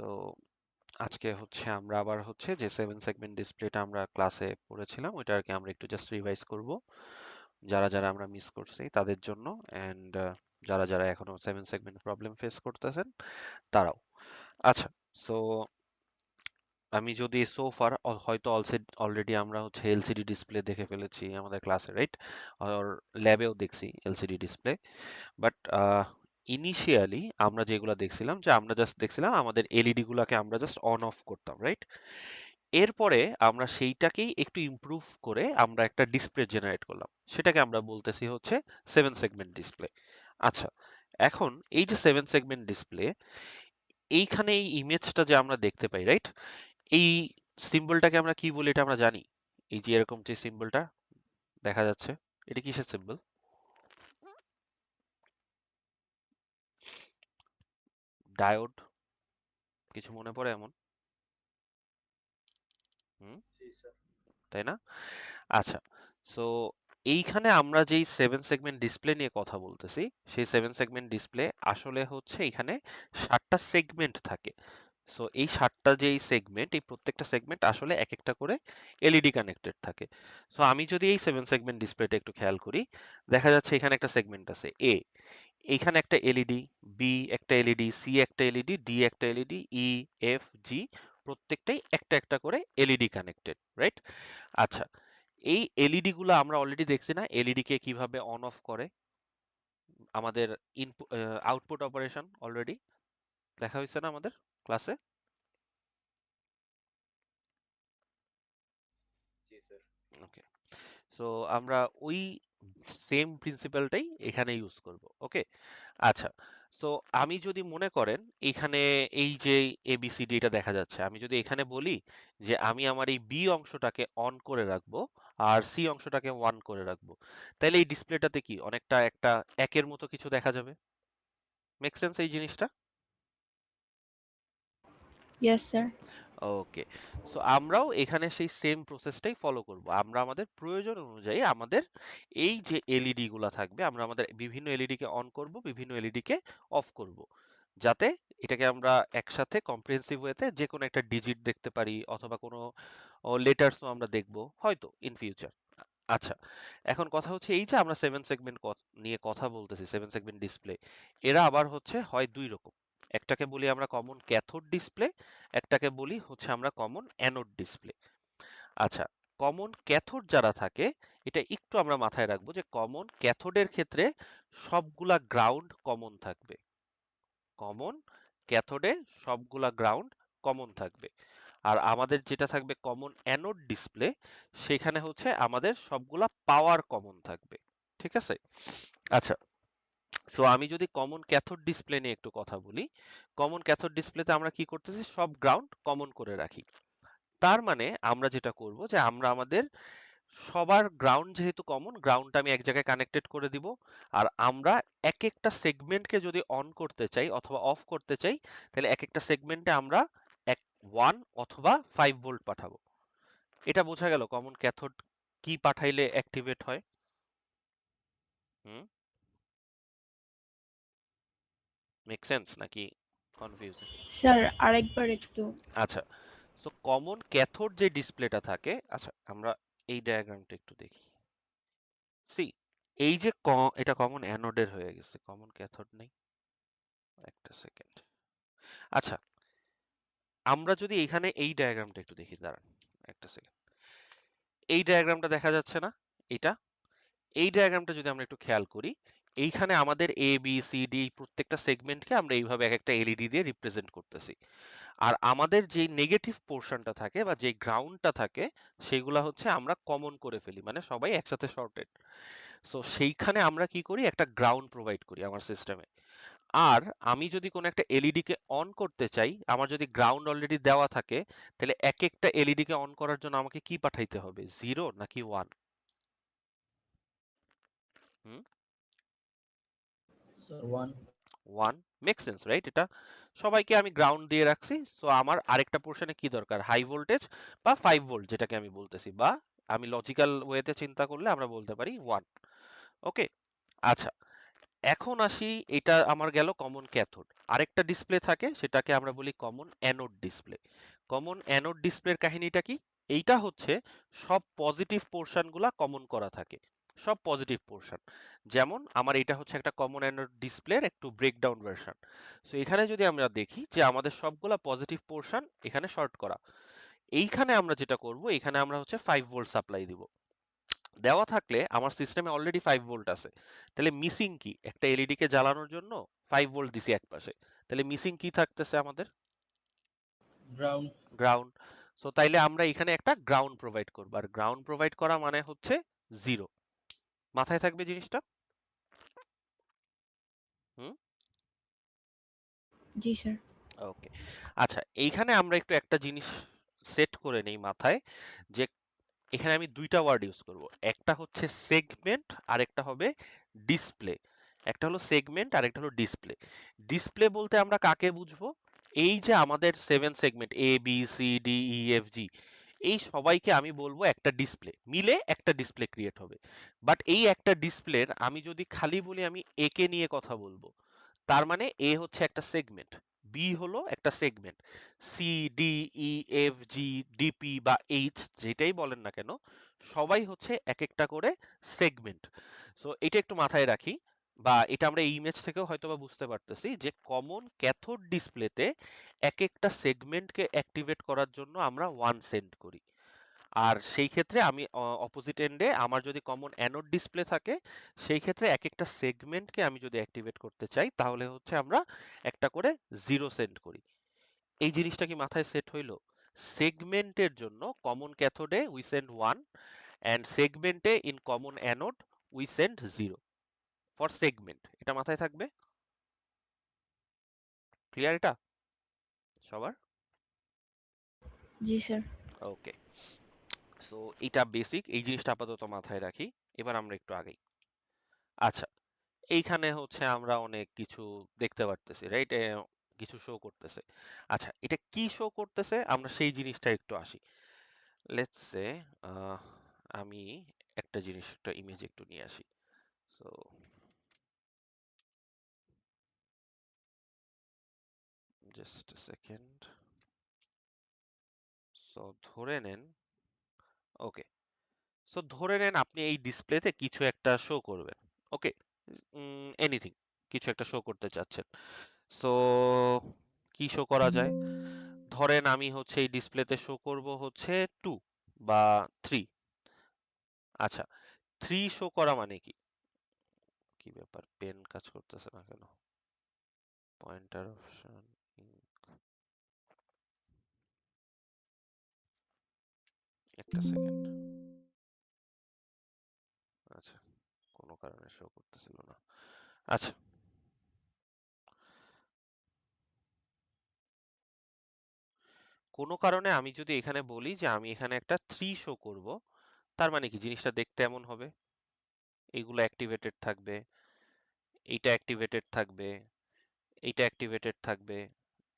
So আজকে হচ্ছে আমরা আবার হচ্ছে যে 7 সেগমেন্ট ডিসপ্লেটা আমরা ক্লাসে পড়েছিলাম ওইটা আর কি আমরা একটু জাস্ট রিভাইজ করব যারা যারা আমরা মিস করছি তাদের জন্য এন্ড যারা যারা এখনো 7 সেগমেন্ট প্রবলেম ফেস করতেছেন তারাও। আচ্ছা, সো আমি যদি সো ফার হয়তো অলরেডি আমরা হচ্ছে এলসিডি ডিসপ্লে দেখে ফেলেছি আমাদের ক্লাসে, রাইট? আর ল্যাবেও দেখছি এলসিডি ডিসপ্লে। বাট ইনিশিয়ালি আমরা যেগুলো দেখছিলাম যে আমরা জাস্ট দেখছিলাম আমাদের এলইডি গুলাকে আমরা জাস্ট অন অফ করতাম, রাইট? এরপরে আমরা সেইটাকেই একটু ইমপ্রুভ করে আমরা একটা ডিসপ্লে জেনারেট করলাম, সেটাকে আমরা বলতেছি হচ্ছে 7 সেগমেন্ট ডিসপ্লে। আচ্ছা, এখন এই যে 7 সেগমেন্ট ডিসপ্লে, এইখানে এই ইমেজটা যে আমরা দেখতে পাই, রাইট? এই সিম্বলটাকে আমরা কি বলি এটা আমরা জানি। এই যে এরকম যে সিম্বলটা দেখা যাচ্ছে, এটা কিসের সিম্বল? ডায়োড? কিছু মনে পড়ে এমন? হুম, জি স্যার। তাই না? আচ্ছা, সো এইখানে আমরা যেই 7 সেগমেন্ট ডিসপ্লে নিয়ে কথা বলতেছি, সেই 7 সেগমেন্ট ডিসপ্লে আসলে হচ্ছে এখানে 7টা সেগমেন্ট থাকে। সো এই 7টা যেই সেগমেন্ট, এই প্রত্যেকটা সেগমেন্ট আসলে এক একটা করে এলইডি কানেক্টেড থাকে। সো আমি যদি এই 7 সেগমেন্ট ডিসপ্লেটা একটু খেয়াল করি, দেখা যাচ্ছে এখানে একটা সেগমেন্ট আছে এ, এইখানে একটা এলইডি, বি একটা এলইডি, সি একটা এলইডি, ডি একটা এলইডি, ই, এফ, জি প্রত্যেকটাই একটা একটা করে এলইডি কানেক্টেড, রাইট? আচ্ছা, এই এলইডি গুলো আমরা অলরেডি দেখছি না এলইডি কে কিভাবে অন অফ করে। আমাদের ইনপুট আউটপুট অপারেশন অলরেডি দেখা হয়েছে না আমাদের ক্লাসে? জি স্যার। ওকে, সো আমরা ওই সেম প্রিন্সিপালটাই এখানে ইউজ করব। ওকে, আচ্ছা, সো আমি যদি মনে করেন এখানে এই যে এবিসিডি এটা দেখা যাচ্ছে, আমি যদি এখানে বলি যে আমি আমার এই বি অংশটাকে অন করে রাখবো আর সি অংশটাকে ওয়ান করে রাখবো, তাহলে এই ডিসপ্লেটাতে কি অনেকটা একটা একের মতো কিছু দেখা যাবে? মেক সেন্স এই জিনিসটা? Yes, sir. ওকে, সো আমরাও এখানে সেই সেম প্রসেসটাই ফলো করব। আমরা আমাদের প্রয়োজন অনুযায়ী আমাদের এই যে এলইডি গুলা থাকবে, আমরা আমাদের বিভিন্ন এলইডি কে অন করব, বিভিন্ন এলইডি কে অফ করব, যাতে এটাকে আমরা একসাথে কম্প্রিহেন্সিভ ওয়েতে যে কোনো একটা ডিজিট দেখতে পারি অথবা কোনো লেটার্সও আমরা দেখব হয়তো ইন ফিউচার। আচ্ছা, এখন কথা হচ্ছে এই যে আমরা 7 সেগমেন্ট নিয়ে কথা বলতেছি, 7 সেগমেন্ট ডিসপ্লে, এরা আবার হচ্ছে হয় দুই রকম। একটাকে বলি আমরা কমন ক্যাথোড ডিসপ্লে, একটাকে বলি হচ্ছে আমরা কমন অ্যানোড ডিসপ্লে। আচ্ছা, কমন ক্যাথোড যারা থাকে, এটা একটু আমরা মাথায় রাখবো যে কমন ক্যাথোডের ক্ষেত্রে সবগুলা গ্রাউন্ড কমন থাকবে। কমন ক্যাথোডে সবগুলা গ্রাউন্ড কমন থাকবে। আর আমাদের যেটা থাকবে কমন অ্যানোড ডিসপ্লে, সেখানে হচ্ছে আমাদের সবগুলা পাওয়ার কমন থাকবে। ঠিক আছে? আচ্ছা, সো আমি যদি কমন ক্যাথোড ডিসপ্লে নিয়ে একটু কথা বলি, কমন ক্যাথোড ডিসপ্লেতে আমরা কি করতেছি, সব গ্রাউন্ড কমন করে রাখি। তার মানে আমরা যেটা করব যে আমরা আমাদের সবার গ্রাউন্ড যেহেতু কমন, গ্রাউন্ডটা আমি এক জায়গায় কানেক্টেড করে দিব। আর আমরা এক একটা সেগমেন্টকে যদি অন করতে চাই অথবা অফ করতে চাই, তাহলে এক একটা সেগমেন্টে আমরা এক 1 অথবা 5 ভোল্ট পাঠাবো। এটা বোঝা গেল কমন ক্যাথোড কি পাঠাইলে অ্যাক্টিভেট হয়? হুম, মেক সেন্স নাকি কনফিউজিং? স্যার আরেকবার একটু। আচ্ছা, সো কমন ক্যাথোড যে ডিসপ্লেটা থাকে, আচ্ছা আমরা এই ডায়াগ্রামটা একটু দেখি। সি, এই যে এটা কমন অ্যানোডের হয়ে গেছে, কমন ক্যাথোড নেই। একটা সেকেন্ড। আচ্ছা, আমরা যদি এখানে এই ডায়াগ্রামটা একটু দেখি, দাঁড়ান একটা সেকেন্ড। এই ডায়াগ্রামটা দেখা যাচ্ছে না? এটা, এই ডায়াগ্রামটা যদি আমরা একটু খেয়াল করি, এইখানে আমাদের এ বি সি ডি প্রত্যেকটা সেগমেন্টকে আমরা এইভাবে এক একটা এলইডি দিয়ে রিপ্রেজেন্ট করতেছি। আর আমাদের যে নেগেটিভ পোর্শনটা থাকে বা যে গ্রাউন্ডটা থাকে, সেগুলা হচ্ছে আমরা কমন করে ফেলি, মানে সবাই একসাথে শর্টেড। সো সেইখানে আমরা কি করি, একটা গ্রাউন্ড প্রোভাইড করি আমার সিস্টেমে। আর আমি যদি কোনো একটা এলইডি কে অন করতে চাই, আমার যদি গ্রাউন্ড অলরেডি দেওয়া থাকে, তাহলে এক একটা এলইডি কে অন করার জন্য আমাকে কি পাঠাইতে হবে, জিরো নাকি one? Hmm, sir one. One. Make sense, right? এটা সবাইকে আমি গ্রাউন্ড দিয়ে রাখছি, সো আমার আরেকটা পোর্শনে কি দরকার, হাই ভোল্টেজ বা 5 ভোল্ট যেটাকে আমি বলতেছি, বা আমি লজিক্যাল ওয়েতে চিন্তা করলে আমরা বলতে পারি ওয়ান। ওকে, আচ্ছা, এখন আসি, এটা আমার গেল কমন ক্যাথোড। আরেকটা ডিসপ্লে থাকে, সেটাকে আমরা বলি common anode display. Common anode ডিসপ্লের কাহিনীটা কি? এইটা হচ্ছে সব পজিটিভ পোর্শন গুলা কমন করা থাকে, সব পজিটিভ পোর্শন। যেমন আমার এটা হচ্ছে একটা কমন অ্যানোড ডিসপ্লের একটু ব্রেকডাউন ভার্সন। সো এখানে যদি আমরা দেখি যে আমাদের সবগুলা পজিটিভ পোর্শন এখানে শর্ট করা, এইখানে আমরা যেটা করব, এখানে আমরা হচ্ছে 5 ভোল্ট সাপ্লাই দিব। দেওয়া থাকলে আমার সিস্টেমে অলরেডি 5 ভোল্ট আছে, তাহলে মিসিং কি? একটা এলইডি কে জ্বালানোর জন্য 5 ভোল্ট দিছি এক পাশে, তাহলে মিসিং কি থাকতেছে আমাদের? গ্রাউন্ড। গ্রাউন্ড। সো তাইলে আমরা এখানে একটা গ্রাউন্ড প্রোভাইড করব, আর গ্রাউন্ড প্রোভাইড করা মানে হচ্ছে জিরো। মাথায় থাকবে জিনিসটা? হুম। জি স্যার। ওকে। আচ্ছা, এইখানে আমরা একটু একটা জিনিস সেট করে নেই মাথায়, যে এখানে আমি দুইটা ওয়ার্ড ইউজ করব, একটা হচ্ছে সেগমেন্ট আর একটা হবে ডিসপ্লে। একটা হলো সেগমেন্ট আর একটা হলো ডিসপ্লে। ডিসপ্লে বলতে আমরা কাকে বুঝবো? এই যে আমাদের 7 সেগমেন্ট ABCDEFG, এই সবাইকে আমি বলবো একটা ডিসপ্লে, মিলে একটা ডিসপ্লে ক্রিয়েট হবে। বাট এই একটা ডিসপ্লের আমি যদি খালি বলি আমি এ কে নিয়ে কথা বলবো, তার মানে এ হচ্ছে একটা সেগমেন্ট, বি হলো একটা segment, C, D, E, F, G, DP বা এইচ যেটাই বলেন না কেন, সবাই হচ্ছে এক একটা করে সেগমেন্ট। সো এটা একটু মাথায় রাখি, বা এটা আমরা এই ইমেজ থেকেও হয়তো বা বুঝতে পারতেছি যে কমন ক্যাথোড ডিসপ্লেতে এক একটা সেগমেন্টকে অ্যাক্টিভেট করার জন্য আমরা 1 সেন্ড করি। আর সেই ক্ষেত্রে আমি অপোজিট এন্ডে আমার যদি কমন অ্যানোড ডিসপ্লে থাকে, সেই ক্ষেত্রে এক একটা সেগমেন্টকে আমি যদি অ্যাক্টিভেট করতে চাই, তাহলে হচ্ছে আমরা একটা করে 0 সেন্ড করি। এই জিনিসটা কি মাথায় সেট হইলো? সেগমেন্টের জন্য কমন ক্যাথোডে উই সেন্ড 1, অ্যান্ড সেগমেন্টে in common anode we send 0 for segment. এটা মাথায় থাকবে? ক্লিয়ার এটা সবার? জি স্যার। ওকে। সো এটা বেসিক, এই জিনিসটা আপাতত মাথায় রাখি। এবার আমরা একটু আগাই। আচ্ছা, এইখানে হচ্ছে আমরা অনেক কিছু দেখতে পারতেছি, রাইট? কিছু শো করতেছে। আচ্ছা, এটা কি শো করতেছে আমরা সেই জিনিসটা একটু আসি। লেটস সে আমি একটা জিনিস, একটা ইমেজ একটু নিয়ে আসি। So just second. সো ধরে নেন, ওকে, সো ধরে নেন আপনি এই ডিসপ্লেতে কিছু একটা শো করবেন। ওকে, এনিথিং, কিছু একটা শো করতে চাচ্ছেন। সো কি শো করা যায়? ধরেন আমি হচ্ছে এই ডিসপ্লেতে শো করব হচ্ছে 2 বা 3। আচ্ছা, 3 শো করা মানে কি? কি ব্যাপার, পেন কাজ করতেছে না কেন? পয়েন্টার অপশন, একটা সেকেন্ড। আচ্ছা, কোনো কারণে শো করতেছিল না। আচ্ছা, কোনো কারণে আমি যদি এখানে বলি যে আমি এখানে একটা 3 শো করব, তার মানে কি জিনিসটা দেখতে এমন হবে, এইগুলো অ্যাক্টিভেটেড থাকবে, এইটা অ্যাক্টিভেটেড থাকবে, এইটা অ্যাক্টিভেটেড থাকবে,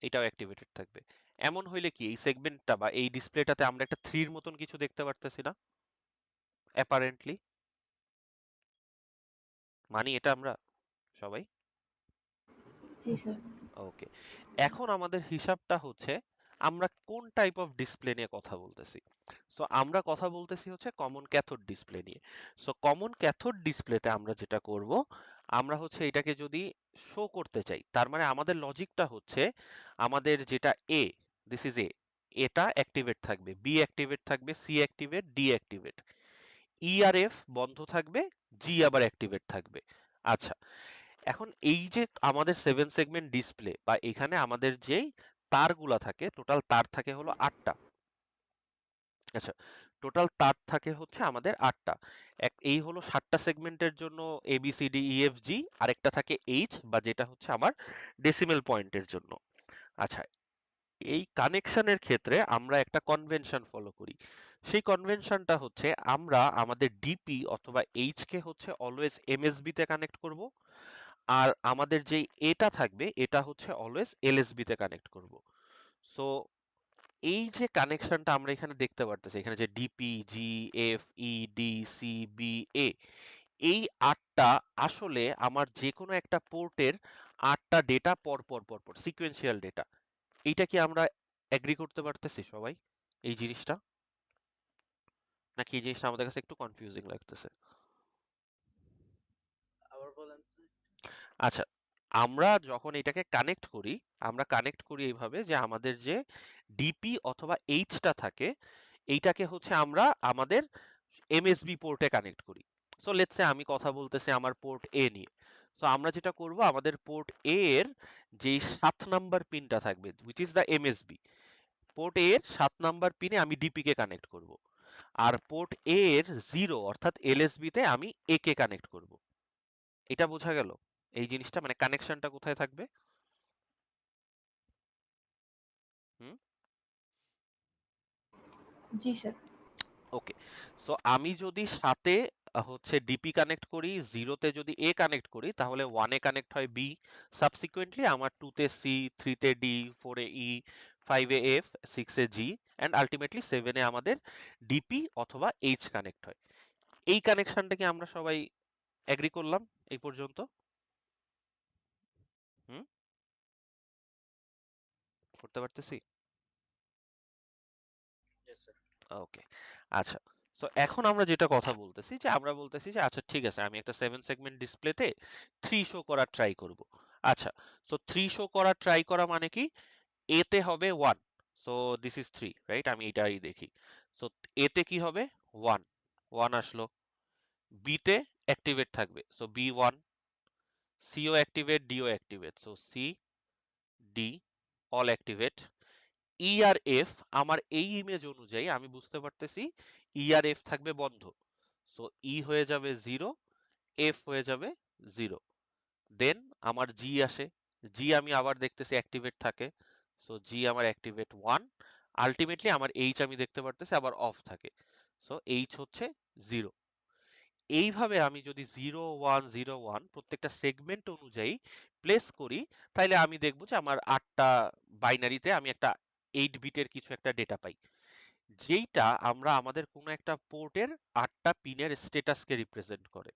এটাও অ্যাক্টিভেটেড থাকবে। এমন হইলে কি এই সেগমেন্টটা বা এই ডিসপ্লেটাতে আমরা একটা 3 এর মতন কিছু দেখতে পারতেছি না অ্যাপারেন্টলি? মানি এটা আমরা সবাই? জি স্যার। ওকে। এখন আমাদের হিসাবটা হচ্ছে আমরা কোন টাইপ অফ ডিসপ্লে নিয়ে কথা বলতেছি। সো আমরা কথা বলতেছি হচ্ছে কমন ক্যাথোড ডিসপ্লে নিয়ে। সো কমন ক্যাথোড ডিসপ্লেতে আমরা যেটা করব, আমরা হচ্ছে এটাকে যদি শো করতে চাই, তার মানে আমাদের লজিকটা হচ্ছে আমাদের যেটা এ, দিস ইজ এ, এটা অ্যাক্টিভেট থাকবে, বি অ্যাক্টিভেট থাকবে, C activate, D activate, E আর এফ বন্ধ থাকবে, জি আবার অ্যাক্টিভেট থাকবে। আচ্ছা, এখন এই যে আমাদের 7 সেগমেন্ট ডিসপ্লে বা এখানে আমাদের যেই তারগুলা থাকে, টোটাল তার থাকে হলো 8টা। আচ্ছা, টোটাল তার থাকে হচ্ছে আমাদের 8টা। এই হলো 7টা সেগমেন্টের জন্য A B C D E F G, আরেকটা থাকে এইচ বা যেটা হচ্ছে আমার ডেসিমেল পয়েন্টের জন্য। আচ্ছা, এই কানেকশনের ক্ষেত্রে আমরা একটা কনভেনশন ফলো করি। সেই কনভেনশনটা হচ্ছে আমরা আমাদের ডিপি অথবা এইচ কে হচ্ছে অলওয়েজ এমএসবি তে কানেক্ট করব, আর আমাদের যেই এটা থাকবে এটা হচ্ছে অলওয়েজ এলএসবি তে কানেক্ট করব। সো এই যে কানেকশনটা আমরা এখানে দেখতে পারতেছি, এখানে যে DP, G, F, E, D, C, B, এ, এই 8টা আসলে আমার যে কোনো একটা পোর্টের 8টা ডেটা পর সিকোয়েন্সিয়াল ডেটা। এইটা কি আমরা এগ্রি করতে পারতেছি সবাই এই জিনিসটা, নাকি এই জিনিসটা আমাদের কাছে একটু কনফিউজিং লাগতেছে? আবার বলেন তো। আচ্ছা, আমরা যখন এটাকে কানেক্ট করি, আমরা কানেক্ট করি এইভাবে যে আমাদের যে ডিপি অথবা এইচটা থাকে এইটাকে হচ্ছে আমরা আমাদের এমএসবি পোর্টে কানেক্ট করি। সো লেটস সে আমি কথা বলতেছি আমার পোর্ট এ নিয়ে। সো আমরা যেটা করব, আমাদের পোর্ট এ এর যে 7 নাম্বার পিনটা থাকবে which is the MSB, port A এর 7 নাম্বার পিনে আমি ডিপি কে কানেক্ট করব, আর পোর্ট এ এর 0 অর্থাৎ এলএসবি তে আমি এ কে কানেক্ট করব। এটা বোঝা গেল? এই জিনিসটা মানে কানেকশনটা কোথায় থাকবে? হুম, জি স্যার। ওকে। সো আমি যদি সাথে হচ্ছে ডিপি কানেক্ট করি, জিরোতে যদি এ কানেক্ট করি, তাহলে ওয়ানে কানেক্ট হয় বি, সাবসিকুয়েন্টলি আমার টুতে সি, থ্রিতে ডি, ফোরে ই, ফাইভে এফ, সিক্সে জি, অ্যান্ড আলটিমেটলি সেভেনে আমাদের ডিপি অথবা এইচ কানেক্ট হয়। এই কানেকশনটাকে আমরা সবাই এগ্রি করলাম এই পর্যন্ত? হুম, করতে পারতেছি? Yes, sir. ওকে, আচ্ছা। সো এখন আমরা যেটা কথা বলতেছি যে আমরা বলতেছি যে আচ্ছা ঠিক আছে, আমি একটা 7 সেগমেন্ট ডিসপ্লেতে 3 শো করার ট্রাই করব। আচ্ছা, সো 3 শো করার ট্রাই করা মানে কি? এ তে হবে 1, সো দিস ইজ 3, রাইট? আমি এটাই দেখি। সো এ তে কি হবে? 1, 1 আসলো। বি তে অ্যাক্টিভেট থাকবে, সো বি 1, সিও অ্যাক্টিভেট, ডিও activate, so C, D all activate. E আর এফ আমার এই ইমেজ অনুযায়ী আমি বুঝতে পারতেছি ই আর এফ থাকবে বন্ধ, সো ই হয়ে যাবে 0, এফ হয়ে যাবে 0। দেন আমার জি আসে, জি আমি আবার দেখতেছি অ্যাক্টিভেট থাকে, সো জি আমার অ্যাক্টিভেট 1। আলটিমেটলি আমার এইচ আমি দেখতে পারতেছি আবার অফ থাকে, সো এইচ হচ্ছে 0। এইভাবে আমি যদি 0 1 0 1 প্রত্যেকটা সেগমেন্ট অনুযায়ী প্লেস করি, তাহলে আমি দেখবো যে আমার 8টা বাইনারিতে আমি একটা 8 বিটের কিছু একটা ডেটা পাই, যেইটা আমরা আমাদের কোনো একটা পোর্টের 8টা পিনের স্ট্যাটাসকে রিপ্রেজেন্ট করে।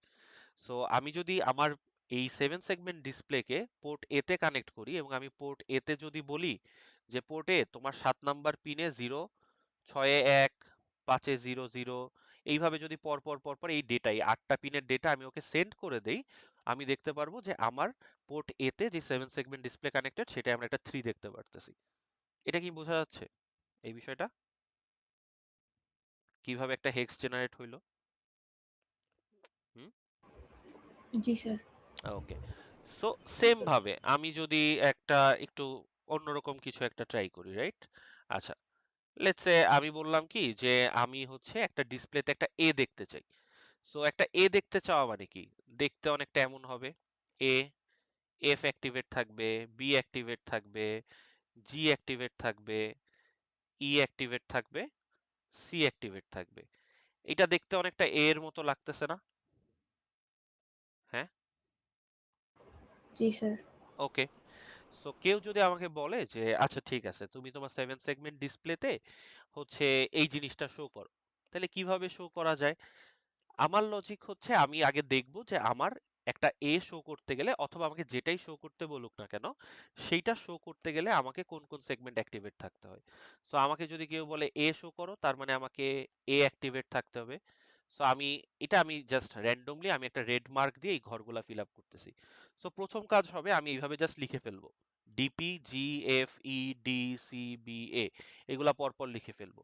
সো আমি যদি আমার এই 7 সেগমেন্ট ডিসপ্লেকে পোর্ট এ তে কানেক্ট করি এবং আমি পোর্ট এ তে যদি বলি যে পোর্ট এ তোমার 7 নাম্বার পিনে 0, 6 1, 5 0 0, এইভাবে যদি পর পর এই ডেটা, এই 8টা পিনের ডেটা আমি ওকে সেন্ড করে দেই, আমি দেখতে পারবো যে আমার পোর্ট এ তে যে 7 সেগমেন্ট ডিসপ্লে কানেক্টেড সেটা আমরা একটা 3 দেখতে পারতেছি। এটা কি বোঝা যাচ্ছে এই বিষয়টা, কিভাবে একটা হেক্স জেনারেট হইলো? হুম, জি sir. Okay. So Yes, same sir. ভাবে আমি যদি একটা একটু অন্যরকম কিছু একটা ট্রাই করি, রাইট? আচ্ছা, লেটস সে আমি বললাম কি যে আমি হচ্ছে একটা ডিসপ্লেতে একটা এ দেখতে চাই। সো একটা এ দেখতে চাওয়া মানে কি? দেখতে অনেকটা এমন হবে, এ, এফ অ্যাক্টিভেট থাকবে, বি অ্যাক্টিভেট থাকবে, জি অ্যাক্টিভেট থাকবে, ই অ্যাক্টিভেট থাকবে, সি অ্যাক্টিভেট থাকবে। এটা দেখতে অনেকটা এ এর মতো লাগতেছে না? হ্যাঁ, জি স্যার। ওকে। সো কেউ যদি আমাকে বলে যে আচ্ছা ঠিক আছে, তুমি তোমার 7 সেগমেন্ট ডিসপ্লেতে হচ্ছে এই জিনিসটা শো করো, তাহলে কিভাবে শো করা যায়? আমার লজিক হচ্ছে আমি আগে দেখব যে আমার একটা এ শো করতে গেলে অথবা আমাকে যেটাই শো করতে বলুক না কেন, সেইটা শো করতে গেলে আমাকে কোন কোন সেগমেন্ট অ্যাক্টিভেট থাকতে হয়। সো আমাকে যদি কেউ বলে এ শো করো, তার মানে আমাকে এ অ্যাক্টিভেট থাকতে হবে। সো আমি জাস্ট র্যান্ডমলি আমি একটা রেড মার্ক দিয়ে এই ঘরগুলা ফিল আপ করতেছি। সো প্রথম কাজ হবে আমি এইভাবে জাস্ট লিখে ফেলবো, DP G F E D C B A, এগুলা পরপর লিখে ফেলবো।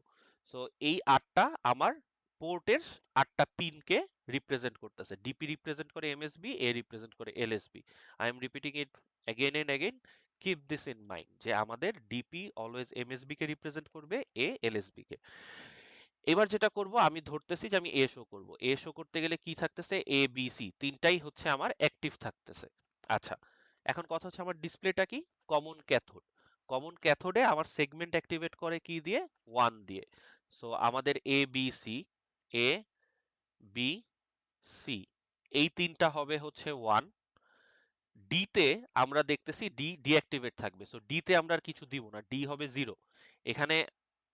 সো এই 8টা আমার পোর্টের 8টা পিনকে রিপ্রেজেন্ট করতেছে। ডিপি রিপ্রেজেন্ট করে এমএসবি, এ রিপ্রেজেন্ট করে LSB. I am repeating it again and again, keep this in mind যে আমাদের ডিপি অলওয়েজ এমএসবি কে রিপ্রেজেন্ট করবে, এ এলএসবি কে। এবার যেটা করব, আমি ধরতেছি যে আমি এ শো করব। এ শো করতে গেলে কি থাকতেছে? এ বি সি তিনটাই হচ্ছে আমার অ্যাক্টিভ থাকতেছে। আচ্ছা, এখন কথা হচ্ছে আমার ডিসপ্লেটা কি? Common cathode. কমন ক্যাথোডে আমার সেগমেন্ট অ্যাক্টিভেট করে কি দিয়ে? 1 দিয়ে। সো আমাদের এ বি সি, এ বি সি, এই তিনটা হবে হচ্ছে 1। ডি তে আমরা দেখতেছি ডি ডিঅ্যাক্টিভেট থাকবে, সো ডি তে আমরা আর কিছু দিব না, ডি হবে 0। এখানে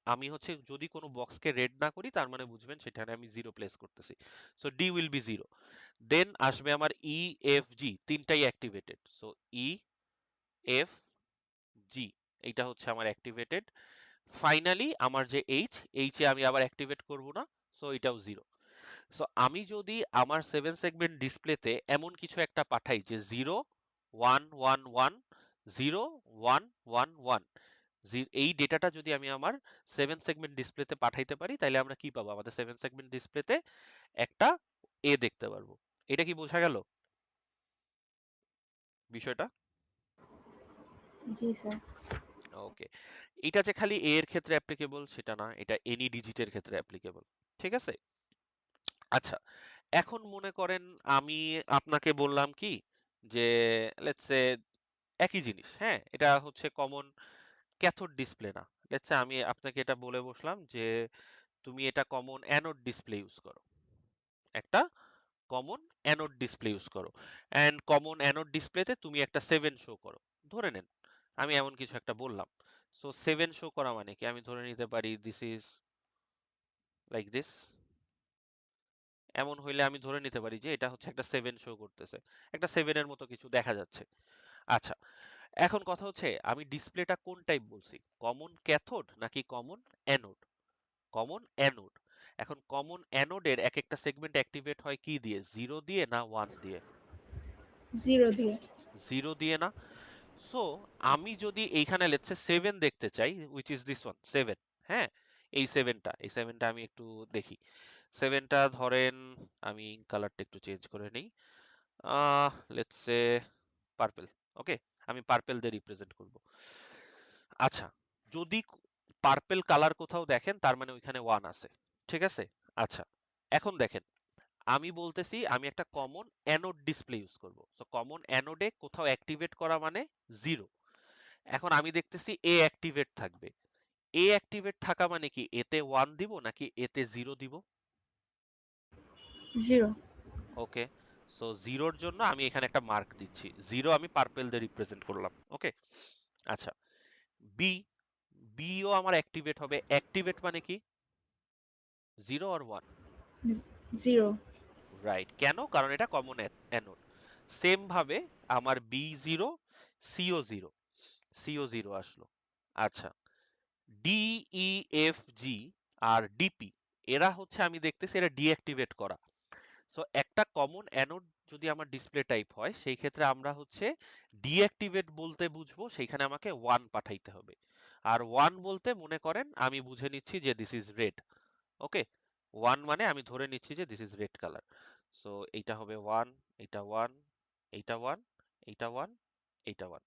আমি হচ্ছে যদি কোনো বক্সকে রেড না করি তার মানে বুঝবেন সেখানে আমি জিরো প্লেস করতেছি। So D will be zero. Then আসবে আমার ই এফ জি, তিনটাই activated. So E F G এইটা হচ্ছে আমার অ্যাক্টিভেটেড। ফাইনালি আমার যে এইচ, এইচে আমি আবার অ্যাক্টিভেট করব না, সো এটাও জিরো। সো আমি যদি আমার 7 সেগমেন্ট ডিসপ্লেতে এমন কিছু একটা পাঠাই যে 0 1 1 1 0 1 1 1, এই ডেটাটা যদি আমি আমার 7 সেগমেন্ট ডিসপ্লেতে পাঠাইতে পারি তাহলে আমরা কি পাবো? আমাদের 7 সেগমেন্ট ডিসপ্লেতে একটা এ দেখতে পারবো। এটা কি বোঝা গেল বিষয়টা? জি স্যার। ওকে, এটা যে খালি এ এর ক্ষেত্রে অ্যাপ্লিকেবল সেটা না, এটা এনি ডিজিটের ক্ষেত্রে অ্যাপ্লিকেবল। ঠিক আছে? আচ্ছা, এখন মনে করেন আমি আপনাকে বললাম কি যে লেটস সে একই জিনিস, হ্যাঁ, এটা হচ্ছে কমন ক্যাথোড ডিসপ্লে না। লেটস সে আমি আপনাকে এটা বলে বসলাম যে তুমি এটা কমন অ্যানোড ডিসপ্লে ইউজ করো, একটা কমন অ্যানোড ডিসপ্লে ইউজ করো, অ্যান্ড কমন অ্যানোড ডিসপ্লেতে তুমি একটা 7 শো করো, ধরে নেন আমি এমন কিছু একটা বললাম। সো 7 শো করা মানে কি? আমি ধরে নিতে পারি দিস ইজ লাইক দিস। এমন হইলে আমি ধরে নিতে পারি যে এটা হচ্ছে একটা 7 শো করতেছে, একটা 7 এর মতো কিছু দেখা যাচ্ছে। আচ্ছা, এখন কথা হচ্ছে আমি ডিসপ্লেটা কোন টাইপ বলছি, কমন ক্যাথোড নাকি কমন অ্যানোড? Common anode. এখন কমন অ্যানোডের এক একটা সেগমেন্ট অ্যাক্টিভেট হয় কি দিয়ে, 0 দিয়ে না 1 দিয়ে? 0 দিয়ে। 0 দিয়ে না? সো আমি যদি এইখানে লেটস সে 7 দেখতে চাই, হুইচ ইজ দিস ওয়ান 7, হ্যাঁ, এই সেভেনটা আমি একটু দেখি। 7টা ধরেন, আমি কালারটা একটু চেঞ্জ করে নিই, লেটস সে পার্পল। ওকে, আমি পার্পল দিয়ে রিপ্রেজেন্ট করব। আচ্ছা, যদি পার্পল কালার কোথাও দেখেন তার মানে ওইখানে 1 আছে। ঠিক আছে? আচ্ছা, এখন দেখেন আমি বলতেছি আমি একটা কমন অ্যানোড ডিসপ্লে ইউজ করব। সো কমন অ্যানোডে কোথাও অ্যাক্টিভেট করা মানে 0। এখন আমি দেখতেছি এ অ্যাক্টিভেট থাকবে। এ অ্যাক্টিভেট থাকা মানে কি এতে 1 দিব নাকি এতে 0 দিব? 0। ওকে, সো 0-র জন্য আমি এখানে একটা মার্ক দিচ্ছি, 0 আমি পার্পল দিয়ে রিপ্রেজেন্ট করলাম। ওকে, আচ্ছা, বি, বিও আমার অ্যাক্টিভেট হবে। অ্যাক্টিভেট মানে কি 0 আর 1? 0। রাইট, কেন? কারণ এটা কমন অ্যানোড। সেম ভাবে আমার বি 0, সিও 0, সিও 0 আসলো। আচ্ছা, ডি, ই, এফ, জি আর ডিপি এরা হচ্ছে আমি দেখতেছি এরা ডিঅ্যাক্টিভেট করা। সো একটা কমন অ্যানোড যদি আমার ডিসপ্লে টাইপ হয় সেই ক্ষেত্রে আমরা হচ্ছে ডিঅ্যাক্টিভেট বলতে বুঝবো সেইখানে আমাকে 1 পাঠাইতে হবে। আর 1 বলতে মনে করেন আমি বুঝে নিচ্ছি যে দিস ইজ রেড। ওকে, 1 মানে আমি ধরে নিচ্ছি যে this is red colour. So এইটা হবে 1, এইটা 1, এইটা 1, এইটা 1, এইটা 1।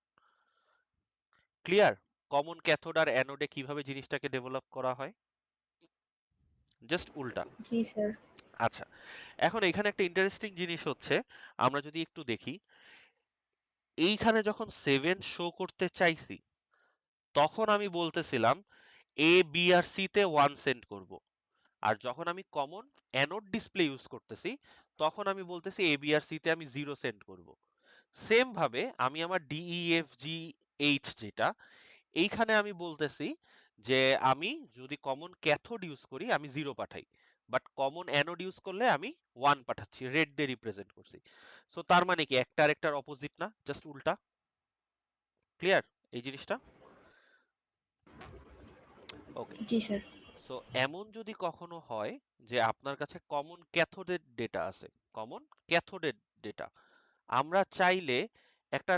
ক্লিয়ার? কমন ক্যাথোড আর অ্যানোডে কিভাবে জিনিসটাকে ডেভেলপ করা হয়, জাস্ট উল্টা। জি স্যার। আচ্ছা, এখন এখানে একটা ইন্টারেস্টিং জিনিস হচ্ছে, আমরা যদি একটু দেখি এইখানে যখন 7 শো করতে চাইছি তখন আমি বলতেছিলাম এ বি আর সি তে 1 সেন্ড করব। আর যখন আমি কমন অ্যানোড ডিসপ্লে ইউজ করতেছি তখন আমি বলতেছি এ বি আর সি তে আমি 0 সেন্ড করব। সেম ভাবে আমি আমার D E F G H যেটা, এইখানে আমি বলতেছি যে আমি যদি কমন ক্যাথোড ইউজ করি আমি 0 পাঠাই, বাট কমন অ্যানোড ইউজ করলে আমি 1 পাঠাচ্ছি, রেড দিয়ে রিপ্রেজেন্ট করছি। সো তার মানে কি একটা আরেকটার অপোজিট না, জাস্ট উল্টা। ক্লিয়ার এই জিনিসটা? ওকে, জি স্যার। সো এমন যদি কখনো হয় যে আপনার কাছে কমন ক্যাথোডের ডেটা আছে, কমন ক্যাথোডের ডেটা, আমরা চাইলে একটা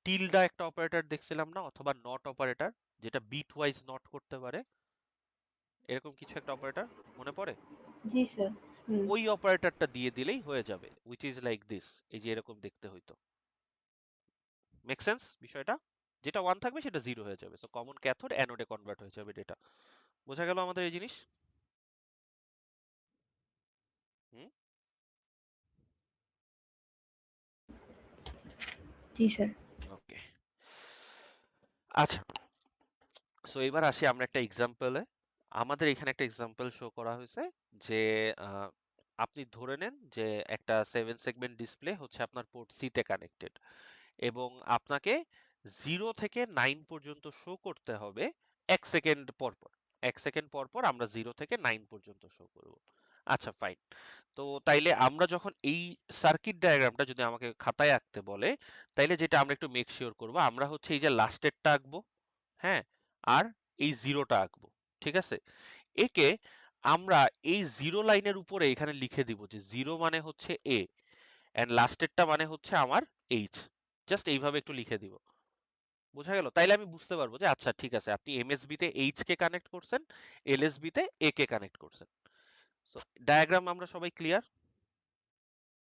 টিল্ডা একটা অপারেটর দেখছিলাম না, অথবা নট অপারেটর যেটা বিট ওয়াইজ নট করতে পারে, এরকম কিছু একটা অপারেটর মনে পড়ে? জি স্যার। হুম। ওই অপারেটরটা দিয়ে দিলেই হয়ে যাবে, উইচ ইজ লাইক দিস, এই যে এরকম দেখতে হইতো। মেক সেন্স বিষয়টা? যেটা 1 থাকবে সেটা 0 হয়ে যাবে। সো কমন ক্যাথোড অ্যানোডে কনভার্ট হয়ে যাবে ডেটা। বোঝা গেল আমাদের এই জিনিস? হুম, জি স্যার। ওকে। আচ্ছা, সো এবার আসি আমরা একটা এক্সাম্পলে। আমাদের এখানে একটা এক্সাম্পল শো করা হয়েছে যে আহ, আপনি ধরে নেন যে একটা 7 সেগমেন্ট ডিসপ্লে হচ্ছে আপনার পোর্ট সি তে কানেক্টেড, এবং আপনাকে 0 থেকে 9 পর্যন্ত শো করতে হবে 1 সেকেন্ড পর পর। 1 সেকেন্ড পর পর আমরা 0 থেকে 9 পর্যন্ত শো করব। আচ্ছা ফাইন। তো তাইলে আমরা যখন এই সার্কিট ডায়াগ্রামটা যদি আমাকে খাতায় আঁকতে বলে, তাইলে যেটা আমরা একটু মেক শিওর করব, আমরা হচ্ছে এই যে লাস্টেরটা আঁকবো, হ্যাঁ, আর এই জিরোটা আঁকবো, ঠিক আছে? একে আমরা এই জিরো লাইনের উপরে এখানে লিখে দিব যে জিরো মানে হচ্ছে এ এন্ড লাস্টেরটা মানে হচ্ছে আমার এইচ। জাস্ট এইভাবে একটু লিখে দিব, বোঝা গেল? তাইলে আমি বুঝতে পারবো যে আচ্ছা ঠিক আছে, আপনি এমএসবি তে এইচ কে কানেক্ট করছেন, এলএসবি তে এ কে কানেক্ট করছেন। সো ডায়াগ্রাম আমরা সবাই ক্লিয়ার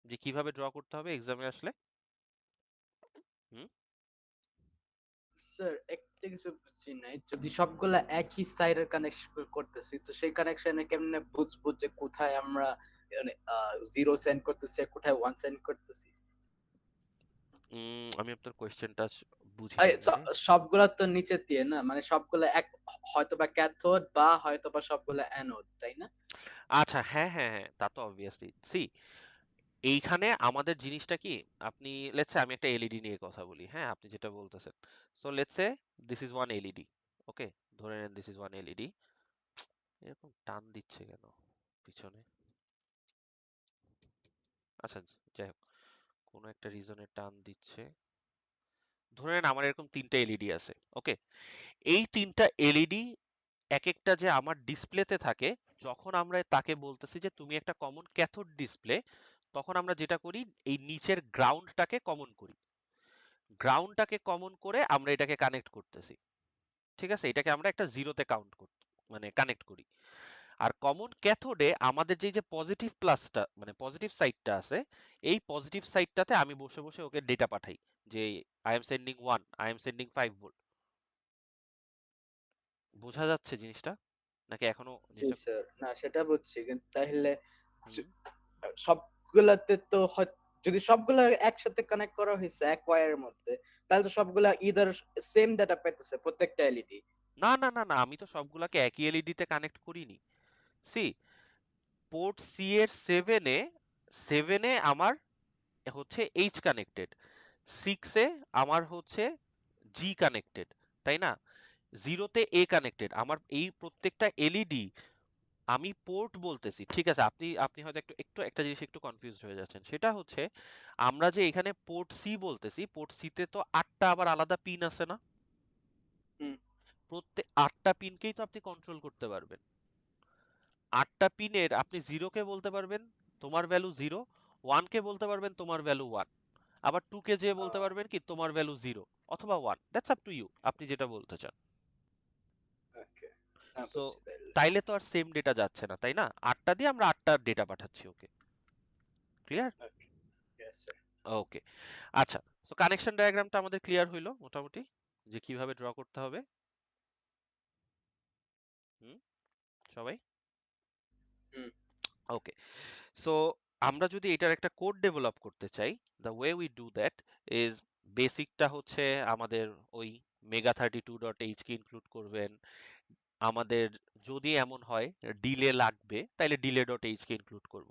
যে কিভাবে ড্র করতে হবে এক্সামে আসলে? হুম। স্যার একটা কিছু বুঝছি নাই, যদি সবগুলা একই সাইডের কানেকশন করতেছি তো সেই কানেকশনে কেমনে বুঝবো যে কোথায় আমরা মানে জিরো সেন্ড করতেছি আর কোথায় ওয়ান সেন্ড করতেছি? আমি আপনার কোয়েশ্চেনটা বুঝি এই নাই ভাই। সবগুলা তো নিচে দিয়ে না, মানে সবগুলা এক, হয়তোবা ক্যাথোড বা হয়তোবা সবগুলা অ্যানোড, তাই না? আচ্ছা হ্যাঁ হ্যাঁ হ্যাঁ, তা তো অবভিয়াসলি। সি, এইখানে আমাদের জিনিসটা কি, আপনি লেটস সে আমি একটা এলইডি নিয়ে কথা বলি, হ্যাঁ, আপনি যেটা বলতেছেন। So let's say this is one LED, okay, ধরে নেন দিস ইজ ওয়ান এলইডি। এরকম টান দিচ্ছে কেন পিছনে? আচ্ছা যাই হোক, কোনো একটা রিজনে টান দিচ্ছে। ধরে নেন আমার এরকম 3টা এলইডি আছে, ওকে। এই 3টা এলইডি এক একটা যে আমার ডিসপ্লেতে থাকে, যখন আমরা তাকে বলতেছি যে তুমি একটা কমন ক্যাথোড ডিসপ্লে, তখন আমরা যেটা করি এই নিচের গ্রাউন্ডটাকে কমন করি। গ্রাউন্ডটাকে কমন করে আমরা এটাকে কানেক্ট করতেছি, ঠিক আছে? এটাকে আমরা একটা জিরোতে কাউন্ট করি, মানে কানেক্ট করি। আর কমন ক্যাথোডে আমাদের যে পজিটিভ প্লাসটা মানে পজিটিভ সাইডটা আছে, এই পজিটিভ সাইডটাতে আমি বসে বসে ওকে ডেটা পাঠাই যে I am sending 1, I am sending 5 volt. বোঝা যাচ্ছে জিনিসটা নাকি এখনো জি জিনিসটা? স্যার, না সেটা বুঝছি, কিন্তু তাহলে হুম। সবগুলাতে তো যদি সবগুলা একসাথে কানেক্ট করা হয়েছে এক ওয়্যারের মধ্যে, তাহলে তো সবগুলা ইদার সেম ডাটা পাইতেছে প্রত্যেকটা এলইডি। না না না না, আমি তো সবগুলাকে একই এলইডি তে কানেক্ট করিনি। সি, পোর্ট সি এর 7 এ আমার হচ্ছে এইচ কানেক্টেড, 6 এ আমার হচ্ছে জি কানেক্টেড, তাই না? জিরোতে এ কানেক্টেড। আমার এই প্রত্যেকটা এলইডি আমি পোর্ট বলতেছি, ঠিক আছে? আপনি আপনি হয়তো একটু একটু একটা জিনিস একটু কনফিউজড হয়ে যাচ্ছেন, সেটা হচ্ছে আমরা যে এখানে পোর্ট সি বলতেছি, পোর্ট সি তে তো 8টা আবার আলাদা পিন আছে না? হুম। প্রত্যেক 8টা পিনকেই তো আপনি কন্ট্রোল করতে পারবেন। 8টা পিনের আপনি জিরোকে বলতে পারবেন তোমার ভ্যালু জিরো, ওয়ানকে বলতে পারবেন তোমার ভ্যালু ওয়ান, আবার টুকে যে বলতে পারবেন কি তোমার ভ্যালু জিরো অথবা one, that's up to you, আপনি যেটা বলতে চান। ওকে, না সো বুঝছি তাহলে। তাইলে তো আর সেম ডেটা যাচ্ছে না, তাই না? 8টা দিয়ে আমরা 8টার ডেটা পাঠাচ্ছি, ওকে, ক্লিয়ার? ওকে, ইয়েস স্যার। ওকে, আচ্ছা। সো কানেকশন ডায়াগ্রামটা আমাদের ক্লিয়ার হইলো মোটামুটি যে কিভাবে ড্র করতে হবে। হুম, সবাই হুম। ওকে। সো আমরা যদি এটার একটা কোড ডেভেলপ করতে চাই, the way we do that is, বেসিকটা হচ্ছে আমাদের ওই mega32.h কে ইনক্লুড করবেন। আমাদের যদি এমন হয় ডিলে লাগবে, তাহলে delay.h কে ইনক্লুড করব।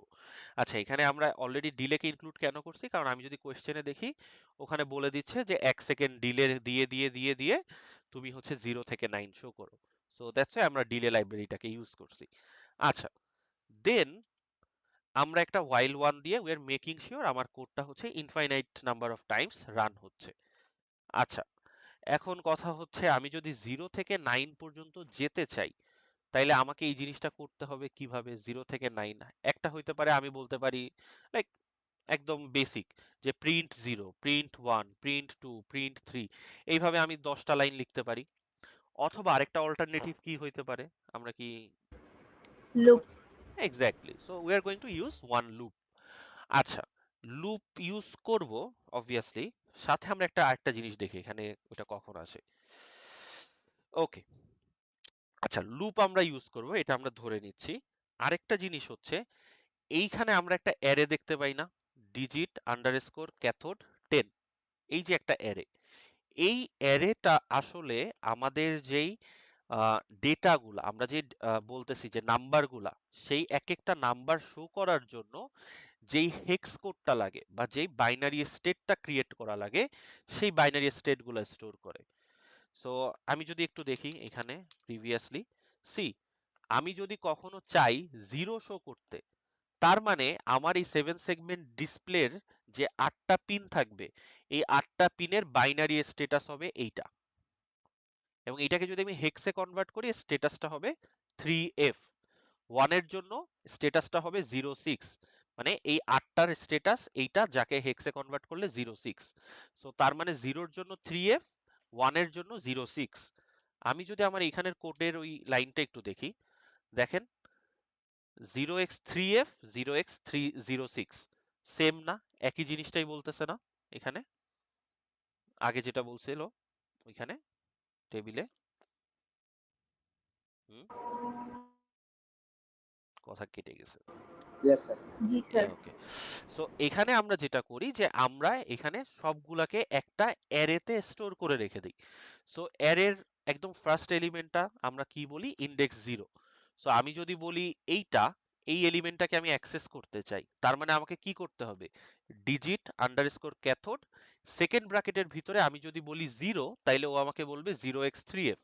আচ্ছা, এখানে আমরা অলরেডি ডিলে কে ইনক্লুড কেন করছি, কারণ আমি যদি কোশ্চেনে দেখি ওখানে বলে দিচ্ছে যে 1 সেকেন্ড ডিলে দিয়ে দিয়ে দিয়ে দিয়ে তুমি হচ্ছে 0 থেকে 9 শো করো। সো দ্যাটস ওয়াই আমরা ডিলে লাইব্রেরিটাকে ইউজ করছি। আচ্ছা, দেন আমরা একটা while one দিয়ে we are making sure আমার কোডটা হচ্ছে infinite number of Times run হচ্ছে। আচ্ছা, এখন কথা হচ্ছে আমি যদি 0 থেকে 9 পর্যন্ত যেতে চাই, তাইলে আমাকে এই জিনিসটা করতে হবে কিভাবে? 0 থেকে 9 একটা হইতে পারে, আমি বলতে পারি লাইক একদম বেসিক, যে প্রিন্ট 0, প্রিন্ট 1, প্রিন্ট 2, প্রিন্ট 3, এইভাবে আমি 10টা লাইন লিখতে পারি। অথবা আরেকটা অল্টারনেটিভ কি হইতে পারে, আমরা কি loop. Exactly, so we are going to use one loop. আচ্ছা, লুপ ইউজ করব অবভিয়াসলি, সাথে আমরা একটা আরেকটা জিনিস দেখি এখানে ওটা কখন আসে। ওকে, আচ্ছা, লুপ আমরা ইউজ করব, এটা আমরা ধরে নিচ্ছি। আরেকটা জিনিস হচ্ছে এইখানে আমরা একটা অ্যারে দেখতে পাই না, ডিজিট আন্ডারস্কোর ক্যাথোড 10, এই যে একটা অ্যারে, এই অ্যারেটা আসলে আমাদের যেই ডেটাগুলো আমরা যে বলতেছি যে নাম্বারগুলা, সেই এক একটা নাম্বার শো করার জন্য যেই হেক্স কোডটা লাগে বা যেই বাইনারি স্টেটটা ক্রিয়েট করা লাগে, সেই বাইনারি স্টেটগুলো স্টোর করে। সো আমি যদি একটু দেখি এখানে প্রিভিয়াসলি, সি আমি যদি কখনো চাই 0 শো করতে, তার মানে আমার এই 7 সেগমেন্ট ডিসপ্লের যে 8টা পিন থাকবে, এই 8টা পিনের বাইনারি স্ট্যাটাস হবে এইটা, এবং এটাকে যদি আমি হেক্সে কনভার্ট করি স্ট্যাটাসটা হবে 3F। 1 এর জন্য স্ট্যাটাসটা হবে 06, মানে এই 8টার স্ট্যাটাস এইটা, যাকে হেক্সে কনভার্ট করলে 06। সো তার মানে 0 এর জন্য 3F, 1 এর জন্য 06। আমি যদি আমার এখানের কোডের ওই লাইনটা একটু দেখি, দেখেন 0x3F 0x306 সেম না? একই জিনিসটাই বলতেছে না এখানে, আগে যেটা বলছিল ওইখানে টেবিলে? কথা কেটে গেছে। Yes sir. জি স্যার। ওকে, সো এখানে আমরা যেটা করি যে আমরা এখানে সবগুলাকে একটা অ্যারেতে স্টোর করে রেখে দিই। সো অ্যারের একদম ফার্স্ট এলিমেন্টটা আমরা কি বলি, ইন্ডেক্স 0। সো আমি যদি বলি এইটা, এই এলিমেন্টটাকে আমি অ্যাক্সেস করতে চাই, তার মানে আমাকে কি করতে হবে, ডিজিট আন্ডারস্কোর ক্যাথোড, সেকেন্ড ব্র্যাকেটের ভিতরে আমি যদি বলি 0, তাইলে ও আমাকে বলবে 0x3F।